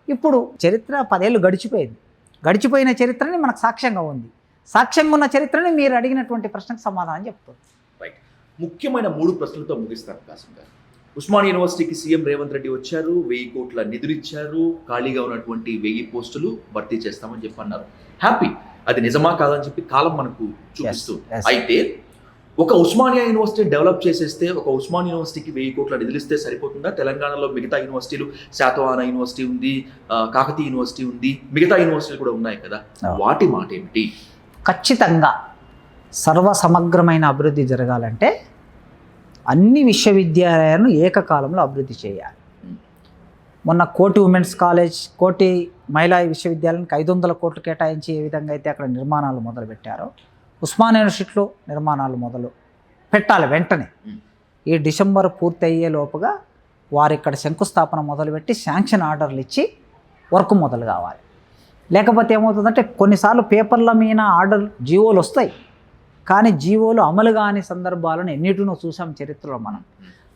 ఇప్పుడు చరిత్ర 10 ఏళ్ళు గడిచిపోయింది. గడిచిపోయిన చరిత్రని మనకు సాక్ష్యంగా ఉంది. సాక్ష్యంగా ఉన్న చరిత్రని మీరు అడిగినటువంటి ప్రశ్నకు సమాధానం చెప్తుంది. రైట్. ముఖ్యమైన 3 ప్రశ్నలతో ముగిస్తారు కాసిం గారు. ఉస్మానియా యూనివర్సిటీకి సీఎం రేవంత్ రెడ్డి వచ్చారు, 1000 కోట్ల నిధులు ఇచ్చారు, ఖాళీగా ఉన్నటువంటి 1000 పోస్టులు భర్తీ చేస్తామని చెప్పి అన్నారు. హ్యాపీ. అది నిజమా కాదని చెప్పి కాలం మనకు చూపిస్తుంది. అయితే ఒక ఉస్మానియా యూనివర్సిటీ డెవలప్ చేసేస్తే, ఒక ఉస్మానియా యూనివర్సిటీకి 1000 కోట్ల నిధులు ఇస్తే సరిపోతుందా? తెలంగాణలో మిగతా యూనివర్సిటీలు, శాతవాహన యూనివర్సిటీ ఉంది, కాకతీయ యూనివర్సిటీ ఉంది, మిగతా యూనివర్సిటీలు కూడా ఉన్నాయి కదా, వాటి మాట ఏమిటి? ఖచ్చితంగా సర్వసమగ్రమైన అభివృద్ధి జరగాలంటే అన్ని విశ్వవిద్యాలయాలను ఏకకాలంలో అభివృద్ధి చేయాలి. మొన్న కోటి ఉమెన్స్ కాలేజ్, కోటి మహిళా విశ్వవిద్యాలయానికి 500 కోట్లు కేటాయించి ఏ విధంగా అయితే అక్కడ నిర్మాణాలు మొదలుపెట్టారో, ఉస్మానియా యూనివర్సిటీలో నిర్మాణాలు మొదలు పెట్టాలి వెంటనే. ఈ డిసెంబర్ పూర్తి అయ్యే లోపుగా వారు ఇక్కడ శంకుస్థాపన మొదలుపెట్టి శాంక్షన్ ఆర్డర్లు ఇచ్చి వర్క్ మొదలు కావాలి. లేకపోతే ఏమవుతుందంటే కొన్నిసార్లు పేపర్ల మీద ఆర్డర్ జీవోలు వస్తాయి, కానీ జీవోలు అమలు కాని సందర్భాలను ఎన్నిటినో చూసాం చరిత్రలో మనం.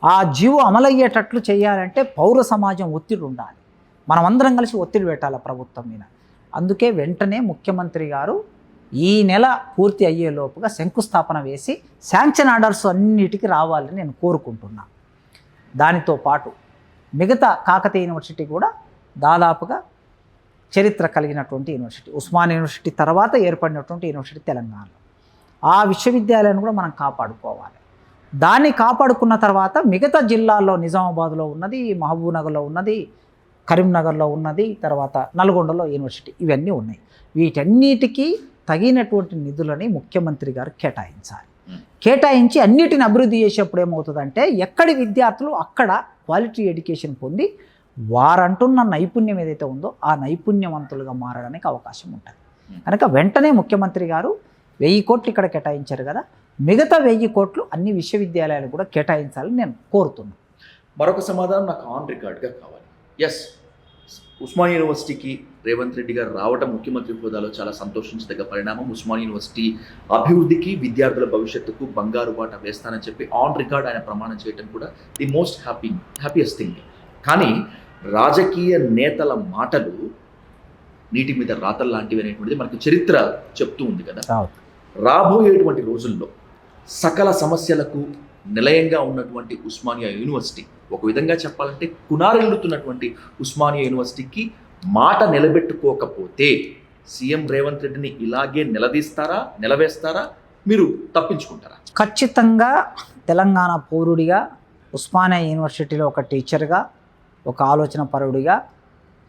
ఆ జీవో అమలయ్యేటట్లు చేయాలంటే పౌర సమాజం ఒత్తిడి ఉండాలి. మనమందరం కలిసి ఒత్తిడి పెట్టాలి ప్రభుత్వం మీద. అందుకే వెంటనే ముఖ్యమంత్రి గారు ఈ నెల పూర్తి అయ్యేలోపుగా శంకుస్థాపన వేసి శాంక్షన్ ఆర్డర్స్ అన్నిటికీ రావాలని నేను కోరుకుంటున్నా. దానితో పాటు మిగతా కాకతీయ యూనివర్సిటీ కూడా దాదాపుగా చరిత్ర కలిగినటువంటి యూనివర్సిటీ, ఉస్మానియా యూనివర్సిటీ తర్వాత ఏర్పడినటువంటి యూనివర్సిటీ తెలంగాణలో. ఆ విశ్వవిద్యాలయాన్ని కూడా మనం కాపాడుకోవాలి. దాన్ని కాపాడుకున్న తర్వాత మిగతా జిల్లాల్లో నిజామాబాద్లో ఉన్నది, మహబూబ్నగర్లో ఉన్నది, కరీంనగర్లో ఉన్నది, తర్వాత నల్గొండలో యూనివర్సిటీ, ఇవన్నీ ఉన్నాయి. వీటన్నిటికీ తగినటువంటి నిధులని ముఖ్యమంత్రి గారు కేటాయించాలి. కేటాయించి అన్నిటిని అభివృద్ధి చేసేప్పుడు ఏమవుతుందంటే ఎక్కడి విద్యార్థులు అక్కడ క్వాలిటీ ఎడ్యుకేషన్ పొంది వారంటున్న నైపుణ్యం ఏదైతే ఉందో ఆ నైపుణ్యవంతులుగా మారడానికి అవకాశం ఉంటుంది. కనుక వెంటనే ముఖ్యమంత్రి గారు 1000 కోట్లు ఇక్కడ కేటాయించారు కదా, మిగతా 1000 కోట్లు అన్ని విశ్వవిద్యాలయాలు కూడా కేటాయించాలని నేను కోరుతున్నాను. మరొక సమాధానం నాకు ఆన్ రికార్డ్గా కావాలి. ఎస్, ఉస్మానియా యూనివర్సిటీకి రేవంత్ రెడ్డి గారు రావడం ముఖ్యమంత్రి హోదాలో చాలా సంతోషించదగ్గ పరిణామం. ఉస్మానియా యూనివర్సిటీ అభివృద్ధికి, విద్యార్థుల భవిష్యత్తుకు బంగారు బాట వేస్తానని చెప్పి ఆన్ రికార్డ్ ఆయన ప్రమాణం చేయడం కూడా ది మోస్ట్ హ్యాపీయెస్ట్ థింగ్. కానీ రాజకీయ నేతల మాటలు నీటి మీద రాతలు లాంటివి అనేటువంటిది మనకు చరిత్ర చెప్తూ ఉంది కదా. అవును. రాబోయేటువంటి రోజుల్లో సకల సమస్యలకు నిలయంగా ఉన్నటువంటి ఉస్మానియా యూనివర్సిటీ, ఒక విధంగా చెప్పాలంటే కునారెల్లుతున్నటువంటి ఉస్మానియా యూనివర్సిటీకి మాట నిలబెట్టుకోకపోతే సీఎం రేవంత్ రెడ్డిని ఇలాగే నిలవేస్తారా, మీరు తప్పించుకుంటారా? ఖచ్చితంగా తెలంగాణ పౌరుడిగా, ఉస్మానియా యూనివర్సిటీలో ఒక టీచర్గా, ఒక ఆలోచన పరుడిగా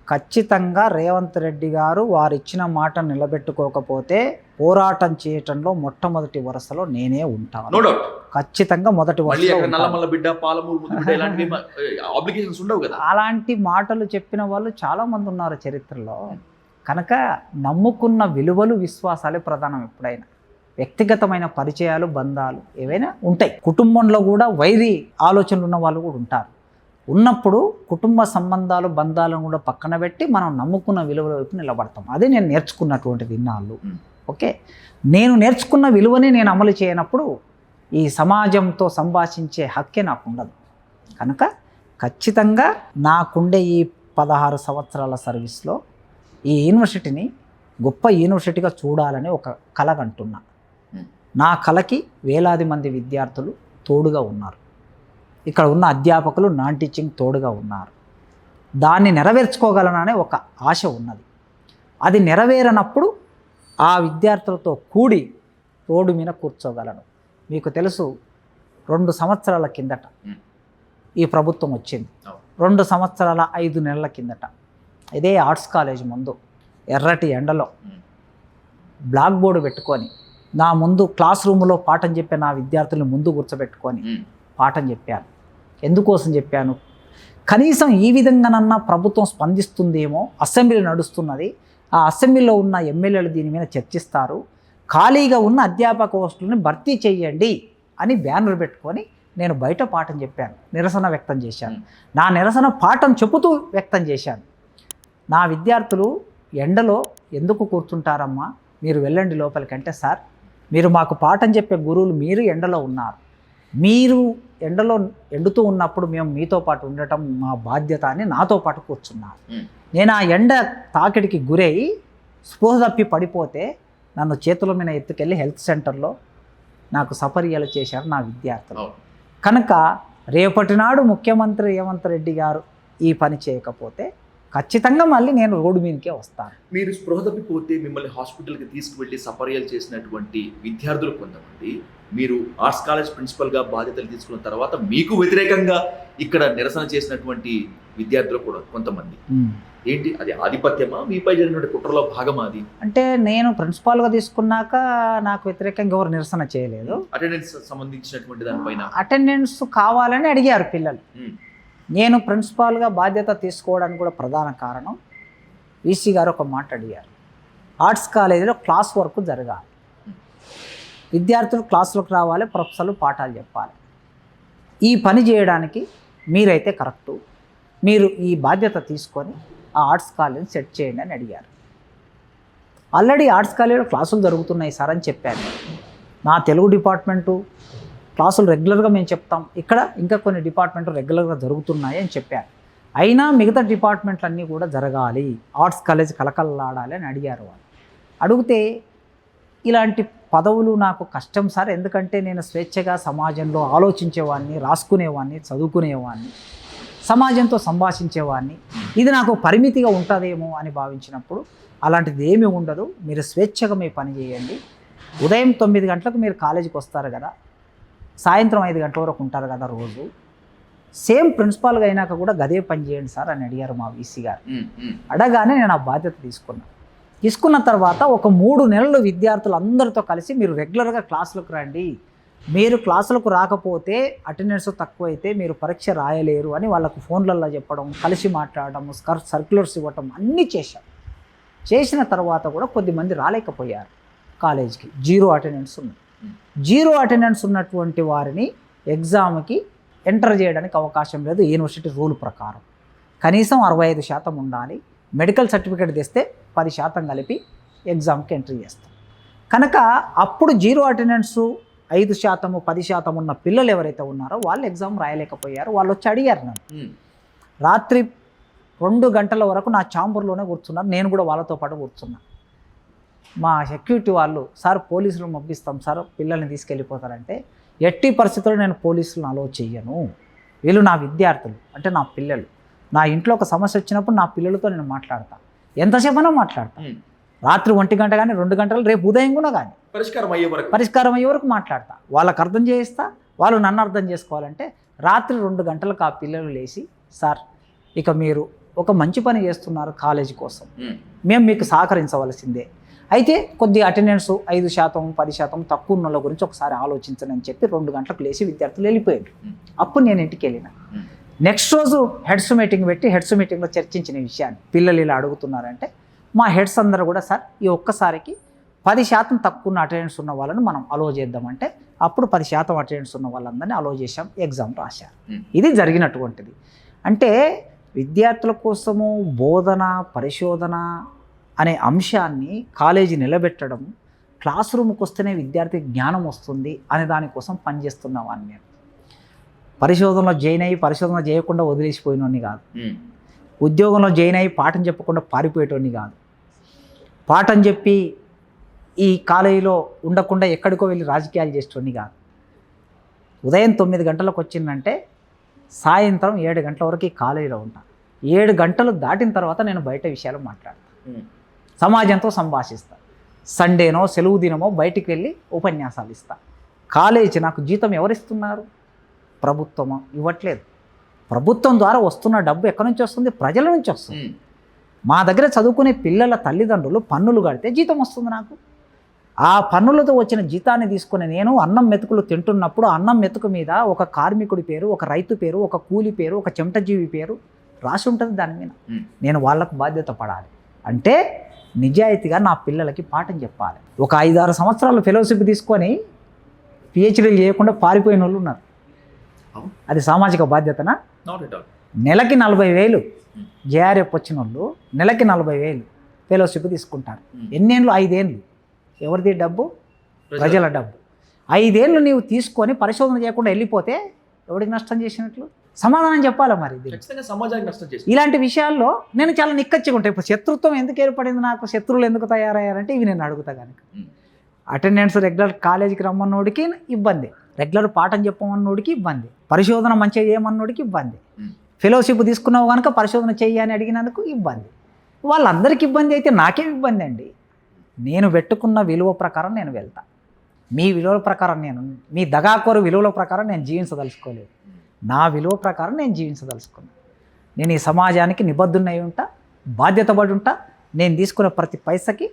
ఖచ్చితంగా రేవంత్ రెడ్డి గారు వారు ఇచ్చిన మాట నిలబెట్టుకోకపోతే పోరాటం చేయటంలో మొట్టమొదటి వరుసలో నేనే ఉంటాను. No doubt. ఖచ్చితంగా మొదటి వరుసలో ఉంటాను. నల్లమల్ల బిడ్డ, పాలమూరు ముద్దు బిడ్డ ఇలాంటి అప్లికేషన్స్ ఉండవు కదా. అలాంటి మాటలు చెప్పిన వాళ్ళు చాలామంది ఉన్నారు చరిత్రలో. కనుక నమ్ముకున్న విలువలు, విశ్వాసాలే ప్రధానం. ఎప్పుడైనా వ్యక్తిగతమైన పరిచయాలు, బంధాలు ఏవైనా ఉంటాయి. కుటుంబంలో కూడా వైరి ఆలోచనలు ఉన్న వాళ్ళు కూడా ఉంటారు. ఉన్నప్పుడు కుటుంబ సంబంధాలు, బంధాలను కూడా పక్కన పెట్టి మనం నమ్ముకున్న విలువల వైపు నిలబడతాం. అదే నేను నేర్చుకున్నటువంటిది ఇన్నాళ్ళు. ఓకే, నేను నేర్చుకున్న విలువని నేను అమలు చేయనప్పుడు ఈ సమాజంతో సంభాషించే హక్కే నాకు ఉండదు. కనుక ఖచ్చితంగా నాకుండే ఈ 16 సంవత్సరాల సర్వీస్లో ఈ యూనివర్సిటీని గొప్ప యూనివర్సిటీగా చూడాలని ఒక కలగంటున్నా. నా కలకి వేలాది మంది విద్యార్థులు తోడుగా ఉన్నారు. ఇక్కడ ఉన్న అధ్యాపకులు నాన్ టీచింగ్ తోడుగా ఉన్నారు. దాన్ని నెరవేర్చుకోగలననే ఒక ఆశ ఉన్నది. అది నెరవేరనప్పుడు ఆ విద్యార్థులతో కూడి రోడ్డు మీద కూర్చోగలను. మీకు తెలుసు, 2 సంవత్సరాల కిందట ఈ ప్రభుత్వం వచ్చింది. 2 సంవత్సరాల 5 నెలల కిందట ఇదే ఆర్ట్స్ కాలేజ్ ముందు ఎర్రటి ఎండలో బ్లాక్ బోర్డు పెట్టుకొని నా ముందు క్లాస్ రూమ్లో పాఠం చెప్పే నా విద్యార్థులను ముందు కూర్చోబెట్టుకొని పాఠం చెప్పాను. ఎందుకోసం చెప్పాను? కనీసం ఈ విధంగానన్నా ప్రభుత్వం స్పందిస్తుందేమో, అసెంబ్లీ నడుస్తున్నది, ఆ అసెంబ్లీలో ఉన్న ఎమ్మెల్యేలు దీని మీద చర్చిస్తారు, ఖాళీగా ఉన్న అధ్యాపక పోస్టులను భర్తీ చేయండి అని బ్యానర్ పెట్టుకొని నేను బయట పాఠం చెప్పాను, నిరసన వ్యక్తం చేశాను. నా నిరసన పాఠం చెబుతూ వ్యక్తం చేశాను. నా విద్యార్థులు ఎండలో ఎందుకు కూర్చుంటారమ్మా, మీరు వెళ్ళండి లోపలికంటే, సార్ మీరు మాకు పాఠం చెప్పే గురువులు, మీరు ఎండలో ఉన్నారు, మీరు ఎండలో ఎండుతూ ఉన్నప్పుడు మేము మీతో పాటు ఉండటం మా బాధ్యత అని నాతో పాటు కూర్చున్నారు. నేను ఆ ఎండ తాకిడికి గురై స్పృహ తప్పి పడిపోతే నన్ను చేతుల మీద ఎత్తుకెళ్ళి హెల్త్ సెంటర్లో నాకు సపర్యలు చేశారు నా విద్యార్థులు. కనుక రేపటి నాడు ముఖ్యమంత్రి రేవంత్ రెడ్డి గారు ఈ పని చేయకపోతే ఖచ్చితంగా మళ్ళీ నేను రోడ్డు మీదకే వస్తాను. మీరు స్పృహ తప్పిపోతే మిమ్మల్ని హాస్పిటల్కి తీసుకువెళ్ళి సపర్యలు చేసినటువంటి విద్యార్థులు కొంతమంది, మీరు ఆర్ట్స్ కాలేజ్ ప్రిన్సిపల్గా బాధ్యతలు తీసుకున్న తర్వాత మీకు వ్యతిరేకంగా ఇక్కడ నిరసన చేసినటువంటి విద్యార్థులు కూడా కొంతమంది. ఏంటి అది ఆధిపత్యమా, మీపై జరిగినటువంటి కుట్రలో భాగమా అది? అంటే నేను ప్రిన్సిపాల్గా తీసుకున్నాక నాకు వ్యతిరేకంగా ఎవరు నిరసన చేయలేదు. అటెండెన్స్ సంబంధించినటువంటి దానిపైన అటెండెన్స్ కావాలని అడిగారు పిల్లలు. నేను ప్రిన్సిపాల్గా బాధ్యత తీసుకోవడానికి కూడా ప్రధాన కారణం, వీసీ గారు ఒక మాట అడిగారు, ఆర్ట్స్ కాలేజీలో క్లాస్ వర్క్ జరగాలి, విద్యార్థులు క్లాసులకు రావాలి, ప్రొఫెసర్లు పాఠాలు చెప్పాలి. ఈ పని చేయడానికి మీరైతే కరెక్టు, మీరు ఈ బాధ్యత తీసుకొని ఆ ఆర్ట్స్ కాలేజీని సెట్ చేయండి అని అడిగారు. ఆల్రెడీ ఆర్ట్స్ కాలేజీలో క్లాసులు జరుగుతున్నాయి సార్ అని చెప్పాను. నా తెలుగు డిపార్ట్మెంటు క్లాసులు రెగ్యులర్గా మేము చెప్తాం, ఇక్కడ ఇంకా కొన్ని డిపార్ట్మెంట్లు రెగ్యులర్గా జరుగుతున్నాయి అని చెప్పారు. అయినా మిగతా డిపార్ట్మెంట్లన్నీ కూడా జరగాలి, ఆర్ట్స్ కాలేజ్ కలకలలాడాలి అని అడిగారు వాళ్ళు. అడిగితే ఇలాంటి పదవులు నాకు కష్టం సార్, ఎందుకంటే నేను స్వేచ్ఛగా సమాజంలో ఆలోచించేవాడిని, రాసుకునేవాడిని, చదువుకునేవాడిని, సమాజంతో సంభాషించేవాడిని, ఇది నాకు పరిమితిగా ఉంటుందేమో అని భావించినప్పుడు అలాంటిది ఏమీ ఉండదు, మీరు స్వేచ్ఛగా మీ పని చేయండి, ఉదయం 9 గంటలకు మీరు కాలేజీకి వస్తారు కదా, సాయంత్రం 5 గంటల వరకు ఉంటారు కదా రోజు, సేమ్ ప్రిన్సిపాల్గా అయినాక కూడా గదే పని చేయండి సార్ అని అడిగారు మా వీసీ గారు. అడగానే నేను ఆ బాధ్యత తీసుకున్న తర్వాత ఒక 3 నెలలు విద్యార్థులు అందరితో కలిసి మీరు రెగ్యులర్గా క్లాసులకు రండి, మీరు క్లాసులకు రాకపోతే అటెండెన్స్ తక్కువైతే మీరు పరీక్ష రాయలేరు అని వాళ్ళకు ఫోన్లలో చెప్పడం, కలిసి మాట్లాడడం, సర్క్యులర్స్ ఇవ్వటం అన్నీ చేశాం. చేసిన తర్వాత కూడా కొద్దిమంది రాలేకపోయారు కాలేజీకి, 0 అటెండెన్స్ ఉంది. 0 అటెండెన్స్ ఉన్నటువంటి వారిని ఎగ్జామ్కి ఎంటర్ చేయడానికి అవకాశం లేదు యూనివర్సిటీ రూల్ ప్రకారం. కనీసం 65% ఉండాలి, మెడికల్ సర్టిఫికేట్ తెస్తే 10% కలిపి ఎగ్జామ్కి ఎంట్రీ చేస్తాం. కనుక అప్పుడు 0 అటెండెన్స్ 5%, 10% ఉన్న పిల్లలు ఎవరైతే ఉన్నారో వాళ్ళు ఎగ్జామ్ రాయలేకపోయారు. వాళ్ళు వచ్చి అడిగారు నన్ను, రాత్రి 2 గంటల వరకు నా ఛాంబర్లోనే కూర్చున్నారు. నేను కూడా వాళ్ళతో పాటు కూర్చున్నా. మా సెక్యూరిటీ వాళ్ళు, సార్ పోలీసులు పంపిస్తాం సార్, పిల్లల్ని తీసుకెళ్ళిపోతారంటే, ఎట్టి పరిస్థితుల్లో నేను పోలీసులను అలో చెయ్యను. వీళ్ళు నా విద్యార్థులు, అంటే నా పిల్లలు. నా ఇంట్లో ఒక సమస్య వచ్చినప్పుడు నా పిల్లలతో నేను మాట్లాడతా, ఎంతసేపైనా మాట్లాడతా. రాత్రి 1 గంట కానీ 2 గంటలు, రేపు ఉదయం కూడా కానీ పరిష్కారం అయ్యే వరకు మాట్లాడతా. వాళ్ళకి అర్థం చేయిస్తా, వాళ్ళు నన్ను అర్థం చేసుకోవాలంటే రాత్రి 2 గంటలకు ఆ పిల్లలు లేచి, సార్ ఇక మీరు ఒక మంచి పని చేస్తున్నారు కాలేజీ కోసం, మేము మీకు సహకరించవలసిందే, అయితే కొద్దిగా అటెండెన్స్ 5%, 10% తక్కువ ఉన్న వాళ్ళ గురించి ఒకసారి ఆలోచించండి అని చెప్పి 2 గంటలకు లేచి విద్యార్థులు వెళ్ళిపోయారు. అప్పుడు నేను ఇంటికి వెళ్ళిన. నెక్స్ట్ రోజు హెడ్స్ మీటింగ్ పెట్టి హెడ్స్ మీటింగ్లో చర్చించిన విషయాన్ని, పిల్లలు ఇలా అడుగుతున్నారంటే మా హెడ్స్ అందరూ కూడా, సార్ ఈ ఒక్కసారికి 10% తక్కువ ఉన్న అటెండెన్స్ ఉన్న వాళ్ళని మనం అలో చేద్దామంటే అప్పుడు 10% అటెండెన్స్ ఉన్న వాళ్ళందరినీ అలో చేసాం, ఎగ్జామ్ రాశారు. ఇది జరిగినటువంటిది. అంటే విద్యార్థుల కోసము బోధన, పరిశోధన అనే అంశాన్ని కాలేజీ నిలబెట్టడం, క్లాస్ రూమ్కి వస్తేనే విద్యార్థికి జ్ఞానం వస్తుంది అనే దానికోసం పనిచేస్తున్నామని. నేను పరిశోధనలో జాయిన్ అయ్యి పరిశోధన చేయకుండా వదిలేసిపోయినోని కాదు, ఉద్యోగంలో జాయిన్ అయ్యి పాఠం చెప్పకుండా పారిపోయేటోని కాదు, పాఠం చెప్పి ఈ కాలేజీలో ఉండకుండా ఎక్కడికో వెళ్ళి రాజకీయాలు చేసేటోని కాదు. ఉదయం 9 గంటలకు వచ్చిందంటే సాయంత్రం 7 గంటల వరకు ఈ కాలేజీలో ఉంటాను. 7 గంటలు దాటిన తర్వాత నేను బయట విషయాలు మాట్లాడతాను, సమాజంతో సంభాషిస్తా. సండేనో సెలవు దినమో బయటికి వెళ్ళి ఉపన్యాసాలు ఇస్తా. కాలేజీ నాకు జీతం ఎవరిస్తున్నారు? ప్రభుత్వమో ఇవ్వట్లేదు. ప్రభుత్వం ద్వారా వస్తున్న డబ్బు ఎక్కడి నుంచి వస్తుంది? ప్రజల నుంచి వస్తుంది. మా దగ్గర చదువుకునే పిల్లల తల్లిదండ్రులు పన్నులు కడితే జీతం వస్తుంది నాకు. ఆ పన్నులతో వచ్చిన జీతాన్ని తీసుకుని నేను అన్నం మెతుకులు తింటున్నప్పుడు అన్నం మెతుకు మీద ఒక కార్మికుడి పేరు, ఒక రైతు పేరు, ఒక కూలి పేరు, ఒక చెమటజీవి పేరు రాసి ఉంటుంది దాని మీద. నేను వాళ్ళకు బాధ్యత పడాలి. అంటే నిజాయితీగా నా పిల్లలకి పాఠం చెప్పాలి. ఒక 5-6 సంవత్సరాలు ఫెలోషిప్ తీసుకొని పిహెచ్డీలు చేయకుండా పారిపోయిన వాళ్ళు ఉన్నారు. అది సామాజిక బాధ్యతనా? నెలకి 40,000 జేఆర్ఎఫ్ వచ్చిన వాళ్ళు నెలకి 40,000 ఫెలోషిప్ తీసుకుంటారు. ఎన్నేళ్ళు? 5 ఏళ్ళు. ఎవరిది డబ్బు? ప్రజల డబ్బు. 5 ఏళ్ళు నీవు తీసుకొని పరిశోధన చేయకుండా వెళ్ళిపోతే ఎవరికి నష్టం చేసినట్లు? సమాధానం చెప్పాలి. మరి సమాజానికి నష్టం చేసి ఇలాంటి విషయాల్లో నేను చాలా నిక్కచ్చిగా ఉంటాయి. ఇప్పుడు శత్రుత్వం ఎందుకు ఏర్పడింది నాకు, శత్రువులు ఎందుకు తయారయ్యారంటే ఇవి నేను అడుగుతా కనుక. అటెండెన్స్ రెగ్యులర్ కాలేజీకి రమ్మన్నోడికి ఇబ్బంది, రెగ్యులర్ పాఠం చెప్పమన్నోడికి ఇబ్బంది, పరిశోధన మంచిగా చేయమన్నోడికి ఇబ్బంది, ఫెలోషిప్ తీసుకున్నావు కనుక పరిశోధన చెయ్యి అని అడిగినందుకు ఇబ్బంది. వాళ్ళందరికీ ఇబ్బంది అయితే నాకేం ఇబ్బంది అండి? నేను పెట్టుకున్న విలువ ప్రకారం నేను వెళ్తా. మీ విలువల ప్రకారం మీ దగాకోరు విలువల ప్రకారం నేను జీవించదలుచుకోలేదు. నా విలువ ప్రకారం నేను జీవించదలుచుకున్నాను. నేను ఈ సమాజానికి నిబద్ధున్నై ఉంటా, బాధ్యత పడి ఉంటా. నేను తీసుకున్న ప్రతి పైసకి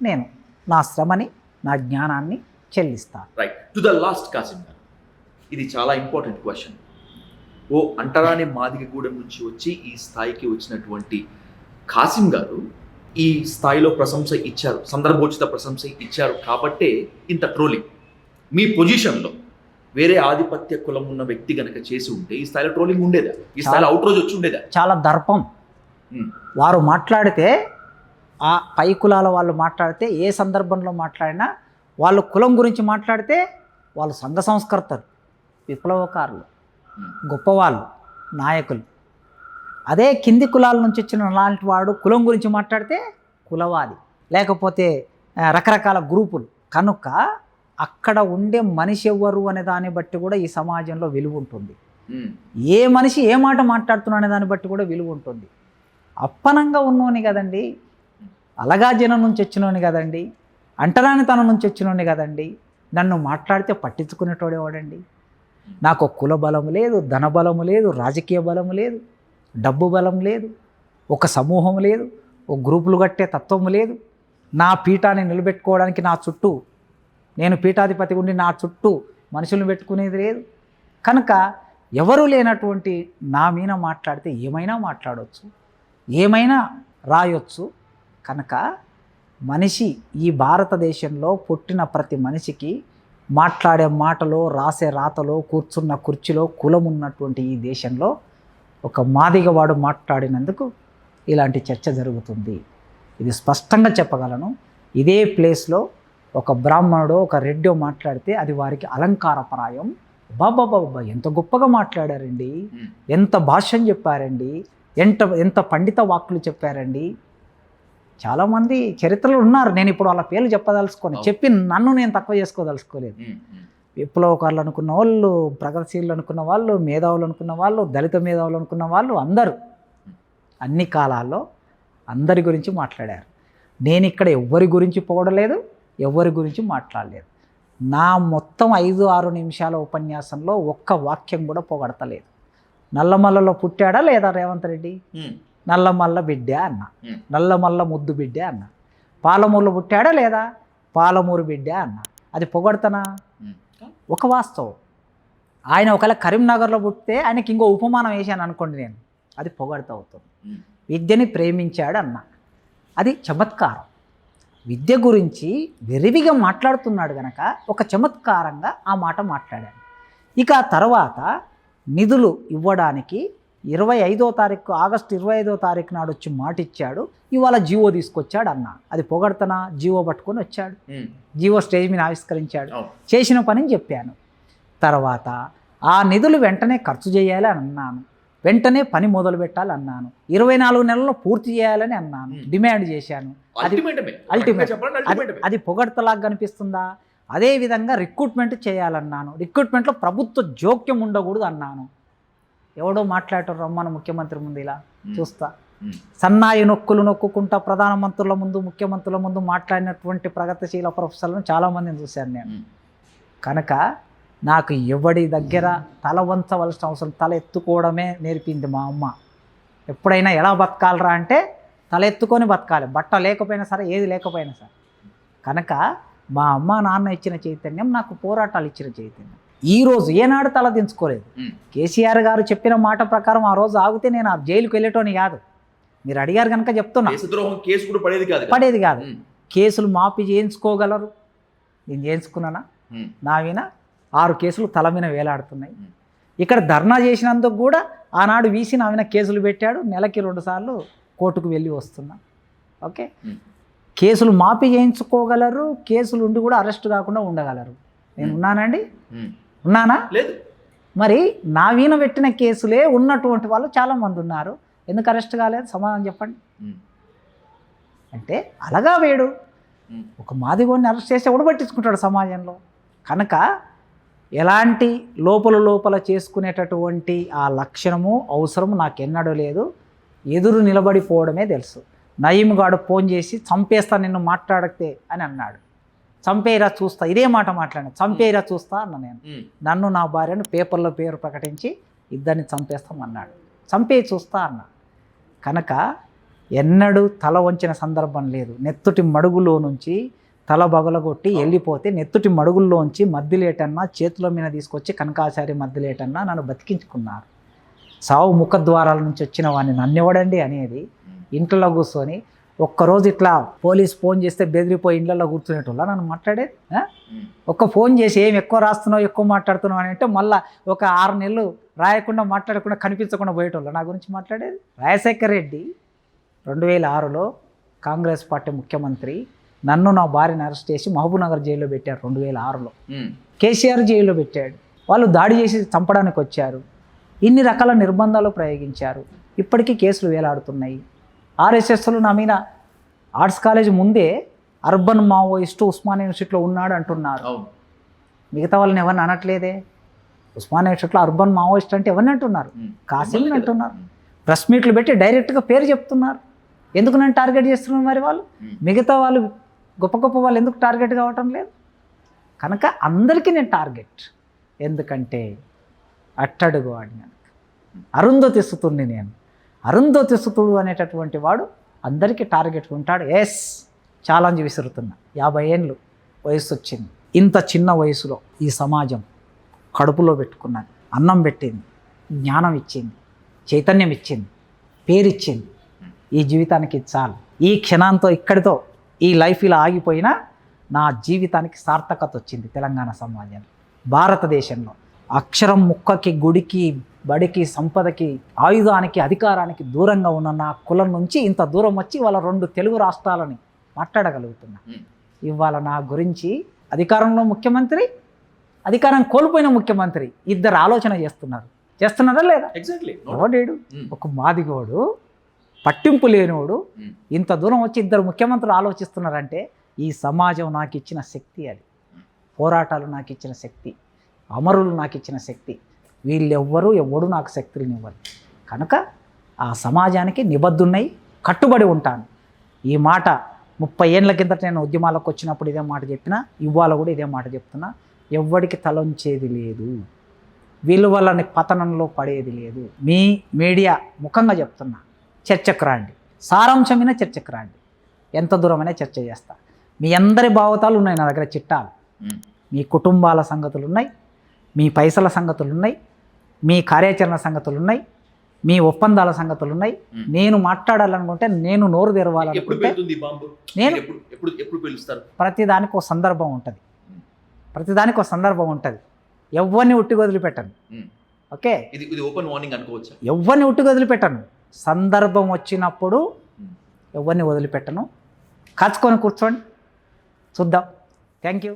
నేను నా శ్రమని, నా జ్ఞానాన్ని చెల్లిస్తాను. Right to the last Kasim garu, ఇది చాలా ఇంపార్టెంట్ క్వశ్చన్. ఓ అంటరాని మాదిగగూడెం నుంచి వచ్చి ఈ స్థాయికి వచ్చినటువంటి కాసిం గారు ఈ స్థాయిలో ప్రశంస ఇచ్చారు, సందర్భోచిత ప్రశంస ఇచ్చారు కాబట్టే ఇంత ట్రోలింగ్. మీ పొజిషన్లో వేరే ఆధిపత్య కులం ఉన్న వ్యక్తి గనక చేసి ఉంటే ఈ స్థాయిలో ట్రోలింగ్ ఉండేదా? ఈ స్థాయిలో అవుట్ రోజు వచ్చి ఉండేదా? చాలా దర్పం. వారు మాట్లాడితే, ఆ పై కులాల వాళ్ళు మాట్లాడితే, ఏ సందర్భంలో మాట్లాడినా వాళ్ళు కులం గురించి మాట్లాడితే వాళ్ళు సంఘ సంస్కర్తలు, విప్లవకారులు, గొప్పవాళ్ళు, నాయకులు. అదే కింది కులాల నుంచి వచ్చిన అలాంటి వాడు కులం గురించి మాట్లాడితే కులవాది, లేకపోతే రకరకాల గ్రూపులు. కనుక అక్కడ ఉండే మనిషి ఎవరు అనే దాన్ని బట్టి కూడా ఈ సమాజంలో విలువ ఉంటుంది. ఏ మనిషి ఏ మాట మాట్లాడుతున్నా అనే దాన్ని బట్టి కూడా విలువ ఉంటుంది. అప్పనంగా ఉన్నోని కదండి, అలగా జనం నుంచి వచ్చినోని కదండి, అంటరాని తనం నుంచి వచ్చినోని కదండి. నన్ను మాట్లాడితే పట్టించుకునేటోడేవాడండి? నాకు కుల బలము లేదు, ధన బలము లేదు, రాజకీయ బలము లేదు, డబ్బు బలం లేదు, ఒక సమూహం లేదు, ఒక గ్రూపులు కట్టే తత్వము లేదు. నా పీఠాన్ని నిలబెట్టుకోవడానికి నా చుట్టూ, నేను పీఠాధిపతి ఉండి నా చుట్టూ మనుషులను పెట్టుకునేది లేదు. కనుక ఎవరు లేనటువంటి నా మీద మాట్లాడితే ఏమైనా మాట్లాడవచ్చు, ఏమైనా రాయొచ్చు. కనుక మనిషి ఈ భారతదేశంలో పుట్టిన ప్రతి మనిషికి మాట్లాడే మాటలో, రాసే రాతలో, కూర్చున్న కుర్చీలో కులం ఉన్నటువంటి ఈ దేశంలో ఒక మాదిగవాడు మాట్లాడినందుకు ఇలాంటి చర్చ జరుగుతుంది. ఇది స్పష్టంగా చెప్పగలను. ఇదే ప్లేస్లో ఒక బ్రాహ్మణుడు, ఒక రెడ్డో మాట్లాడితే అది వారికి అలంకారప్రాయం. బాబా ఎంత గొప్పగా మాట్లాడారండి, ఎంత భాష్యం చెప్పారండి, ఎంత పండిత వాక్కులు చెప్పారండి. చాలామంది చరిత్రలో ఉన్నారు, నేను ఇప్పుడు వాళ్ళ పేర్లు చెప్పదలుచుకొని చెప్పి నన్ను నేను తక్కువ చేసుకోదలుచుకోలేదు. విప్లవకారులు అనుకున్న వాళ్ళు, ప్రగతిశీలు అనుకున్న వాళ్ళు, మేధావులు అనుకున్న వాళ్ళు, దళిత మేధావులు అనుకున్న వాళ్ళు అందరూ అన్ని కాలాల్లో అందరి గురించి మాట్లాడారు. నేను ఇక్కడ ఎవ్వరి గురించి పోవడలేదు, ఎవరి గురించి మాట్లాడలేదు. నా మొత్తం 5-6 నిమిషాల ఉపన్యాసంలో ఒక్క వాక్యం కూడా పొగడతలేదు. నల్లమల్లలో పుట్టాడా లేదా రేవంత్ రెడ్డి? నల్లమల్ల బిడ్డ అన్న, నల్లమల్ల ముద్దు బిడ్డ అన్న. పాలమూరులో పుట్టాడా లేదా? పాలమూరు బిడ్డ అన్న. అది పొగడతనా? ఒక వాస్తవం. ఆయన ఒకవేళ కరీంనగర్లో పుట్టితే ఆయనకి ఇంకో ఉపమానం వేసాను అనుకోండి, నేను అది పొగడత అవుతుంది. విద్యని ప్రేమించాడు అన్న, అది చమత్కారం. విద్య గురించి విరివిగా మాట్లాడుతున్నాడు కనుక ఒక చమత్కారంగా ఆ మాట మాట్లాడాను. ఇక ఆ తర్వాత నిధులు ఇవ్వడానికి 25వ తారీఖు, ఆగస్టు 25వ తారీఖు నాడు వచ్చి మాట ఇచ్చాడు, ఇవాళ జీవో తీసుకొచ్చాడు అన్న. అది పొగడతనా? జీవో పట్టుకొని వచ్చాడు, జీవో స్టేజ్ మీద ఆవిష్కరించాడు, చేసిన పనిని చెప్పాను. తర్వాత ఆ నిధులు వెంటనే ఖర్చు చేయాలి అని అన్నాను, వెంటనే పని మొదలు పెట్టాలి అన్నాను, 24 నెలల్లో పూర్తి చేయాలని అన్నాను, డిమాండ్ చేశాను. అది పొగడతలాగా కనిపిస్తుందా? అదేవిధంగా రిక్రూట్మెంట్ చేయాలన్నాను, రిక్రూట్మెంట్లో ప్రభుత్వ జోక్యం ఉండకూడదు అన్నాను. ఎవడో మాట్లాడటం రమ్మను ముఖ్యమంత్రి ముందు ఇలా చూస్తా. సన్నాయి నొక్కులు నొక్కుంటా ప్రధానమంత్రుల ముందు, ముఖ్యమంత్రుల ముందు మాట్లాడినటువంటి ప్రగతిశీల ప్రొఫెసర్లను చాలామందిని చూశాను నేను. కనుక నాకు ఎవడి దగ్గర తల వంచవలసిన అవసరం, తల ఎత్తుకోవడమే నేర్పింది మా అమ్మ. ఎప్పుడైనా ఎలా బతకాలరా అంటే తల ఎత్తుకొని బతకాలి, బట్ట లేకపోయినా సరే, ఏది లేకపోయినా సరే. కనుక మా అమ్మ నాన్న ఇచ్చిన చైతన్యం నాకు పోరాటాలు ఇచ్చిన చైతన్యం. ఈరోజు ఏనాడు తల దించుకోలేదు. కేసీఆర్ గారు చెప్పిన మాట ప్రకారం ఆ రోజు ఆగితే నేను ఆ జైలుకి వెళ్ళేటోని కాదు. మీరు అడిగారు కనుక చెప్తున్నా, పడేది కాదు. కేసులు మాఫీ చేయించుకోగలరు, నేను చేయించుకున్నానా? నా మీద 6 కేసులు తల మీద వేలాడుతున్నాయి. ఇక్కడ ధర్నా చేసినందుకు కూడా ఆనాడు వీసీ నా మీద కేసులు పెట్టాడు, నెలకి 2 సార్లు కోర్టుకు వెళ్ళి వస్తున్నా. ఓకే, కేసులు మాఫీ చేయించుకోగలరు, కేసులు ఉండి కూడా అరెస్ట్ కాకుండా ఉండగలరు. నేను ఉన్నానండి? ఉన్నానా? లేదు. మరి నా వీణ పెట్టిన కేసులే ఉన్నటువంటి వాళ్ళు చాలామంది ఉన్నారు, ఎందుకు అరెస్ట్ కాలేదు? సమాధానం చెప్పండి. అంటే అలాగా వేడు ఒక మాదిగోని అరెస్ట్ చేసి ఎవడు పట్టించుకుంటాడు సమాజంలో? కనుక ఎలాంటి లోపల చేసుకునేటటువంటి ఆ లక్షణము అవసరము నాకెన్నడూ లేదు. ఎదురు నిలబడిపోవడమే తెలుసు. నయీం గాడు ఫోన్ చేసి చంపేస్తా నిన్ను మాట్లాడకే అని అన్నాడు. చంపేరా చూస్తా, ఇదే మాట మాట్లాడాను, చంపేరా చూస్తా అన్న నేను. నన్ను నా భార్యను పేపర్లో పేరు ప్రకటించి ఇద్దరిని చంపేస్తామన్నాడు. చంపే చూస్తా అన్న. కనుక ఎన్నడూ తల వంచిన సందర్భం లేదు. నెత్తుటి మడుగులో నుంచి తల బగలగొట్టి వెళ్ళిపోతే నెత్తుటి మడుగుల్లోంచి మద్దిలేటన్నా చేతుల మీద తీసుకొచ్చి కనకాచారి మద్దిలేటన్నా నన్ను బతికించుకున్నారు. సావు ముఖద్వారాల నుంచి వచ్చిన వాడిని నన్నెవడండి అనేది. ఇంట్లో కూర్చొని ఒక్కరోజు ఇట్లా పోలీస్ ఫోన్ చేస్తే బెదిరిపోయి ఇళ్ళల్లో కూర్చునేటోళ్ళ నన్ను మాట్లాడేది. ఒక్క ఫోన్ చేసి ఏం ఎక్కువ రాస్తున్నావు, ఎక్కువ మాట్లాడుతున్నావు అని అంటే మళ్ళీ ఒక 6 నెలలు రాయకుండా, మాట్లాడకుండా, కనిపించకుండా పోయేటోళ్ళ నా గురించి మాట్లాడేది. రాజశేఖర్ రెడ్డి 2006లో కాంగ్రెస్ పార్టీ ముఖ్యమంత్రి, నన్ను నా భార్యను అరెస్ట్ చేసి మహబూబ్నగర్ జైల్లో పెట్టారు 2006లో. కేసీఆర్ జైల్లో పెట్టాడు. వాళ్ళు దాడి చేసి చంపడానికి వచ్చారు. ఇన్ని రకాల నిర్బంధాలు ప్రయోగించారు. ఇప్పటికీ కేసులు వేలాడుతున్నాయి. ఆర్ఎస్ఎస్లో నా మీద ఆర్ట్స్ కాలేజ్ ముందే అర్బన్ మావోయిస్టు ఉస్మానియా యూనివర్సిటీలో ఉన్నాడు అంటున్నారు. మిగతా వాళ్ళని ఎవరిని అనట్లేదే. ఉస్మానియా యూనివర్సిటీలో అర్బన్ మావోయిస్ట్ అంటే ఎవరిని అంటున్నారు? కాసిల్ని అంటున్నారు. ప్రెస్ మీట్లు పెట్టి డైరెక్ట్గా పేరు చెప్తున్నారు. ఎందుకు నన్ను టార్గెట్ చేస్తున్నారు? మరి వాళ్ళు మిగతా వాళ్ళు గొప్ప వాళ్ళు ఎందుకు టార్గెట్ కావటం లేదు? కనుక అందరికీ నేను టార్గెట్. ఎందుకంటే అట్టడుగు వాడిని కనుక. అరుంధతి సుతుడిని నేను. అరుంధతి సుతుడు అనేటటువంటి వాడు అందరికీ టార్గెట్ ఉంటాడు. Yes, challenge విసురుతున్నా. 50 ఏళ్ళు వయసు వచ్చింది. ఇంత చిన్న వయసులో ఈ సమాజం కడుపులో పెట్టుకున్నాను. అన్నం పెట్టింది, జ్ఞానం ఇచ్చింది, చైతన్యం ఇచ్చింది, పేరిచ్చింది. ఈ జీవితానికి చాలు. ఈ క్షణంతో ఇక్కడితో ఈ లైఫ్ ఇలా ఆగిపోయినా నా జీవితానికి సార్థకత వచ్చింది. తెలంగాణ సమాజంలో, భారతదేశంలో అక్షరం ముక్కకి, గుడికి, బడికి, సంపదకి, ఆయుధానికి, అధికారానికి దూరంగా ఉన్న నా కులం నుంచి ఇంత దూరం వచ్చి ఇవాళ 2 తెలుగు రాష్ట్రాలని మాట్లాడగలుగుతున్నా. ఇవాళ నా గురించి అధికారంలో ముఖ్యమంత్రి, అధికారం కోల్పోయిన ముఖ్యమంత్రి ఇద్దరు ఆలోచన చేస్తున్నారు. చేస్తున్నారా లేదా? ఎగ్జాక్ట్లీ. ఎవడేడు ఒక మాదిగోడు పట్టింపు లేనివాడు ఇంత దూరం వచ్చి ఇద్దరు ముఖ్యమంత్రులు ఆలోచిస్తున్నారంటే ఈ సమాజం నాకు ఇచ్చిన శక్తి, అది పోరాటాలు నాకు ఇచ్చిన శక్తి, అమరులు నాకు ఇచ్చిన శక్తి. వీళ్ళెవ్వరూ ఎవడు నాకు శక్తులను ఇవ్వరు. కనుక ఆ సమాజానికి నిబద్ధున్నై కట్టుబడి ఉంటాను. ఈ మాట 30 ఏళ్ళ కిందట నేను ఉద్యమాలకు వచ్చినప్పుడు ఇదే మాట చెప్పినా, ఇవాళ కూడా ఇదే మాట చెప్తున్నా. ఎవ్వడికి తలొంచేది లేదు, విలువలని పతనంలో పడేది లేదు. మీ మీడియా ముఖంగా చెప్తున్నా, చర్చకు రాండి, సారాంశమైన చర్చకు రాండి, ఎంత దూరమైనా చర్చ చేస్తా. మీ అందరి భావతాలు ఉన్నాయి నా దగ్గర, చిట్టాలు. మీ కుటుంబాల సంగతులు ఉన్నాయి, మీ పైసల సంగతులు ఉన్నాయి, మీ కార్యాచరణ సంగతులు ఉన్నాయి, మీ ఒప్పందాల సంగతులు ఉన్నాయి. నేను మాట్లాడాలనుకుంటే, నేను నోరు తెరవాలనుకుంటే నేను ఎప్పుడు పిలుస్తారు? ప్రతిదానికి ఒక సందర్భం ఉంటుంది, ప్రతిదానికి ఒక సందర్భం ఉంటుంది. ఎవరిని ఉట్టిగా వదిలిపెట్టను. ఓకే, ఇది ఓపెన్ వార్నింగ్ అనుకోవచ్చా? ఎవరిని ఉట్టిగా వదిలిపెట్టను. సందర్భం వచ్చినప్పుడు ఎవరిని వదిలిపెట్టను. కాచుకొని కూర్చోండి, చూద్దాం. Thank you.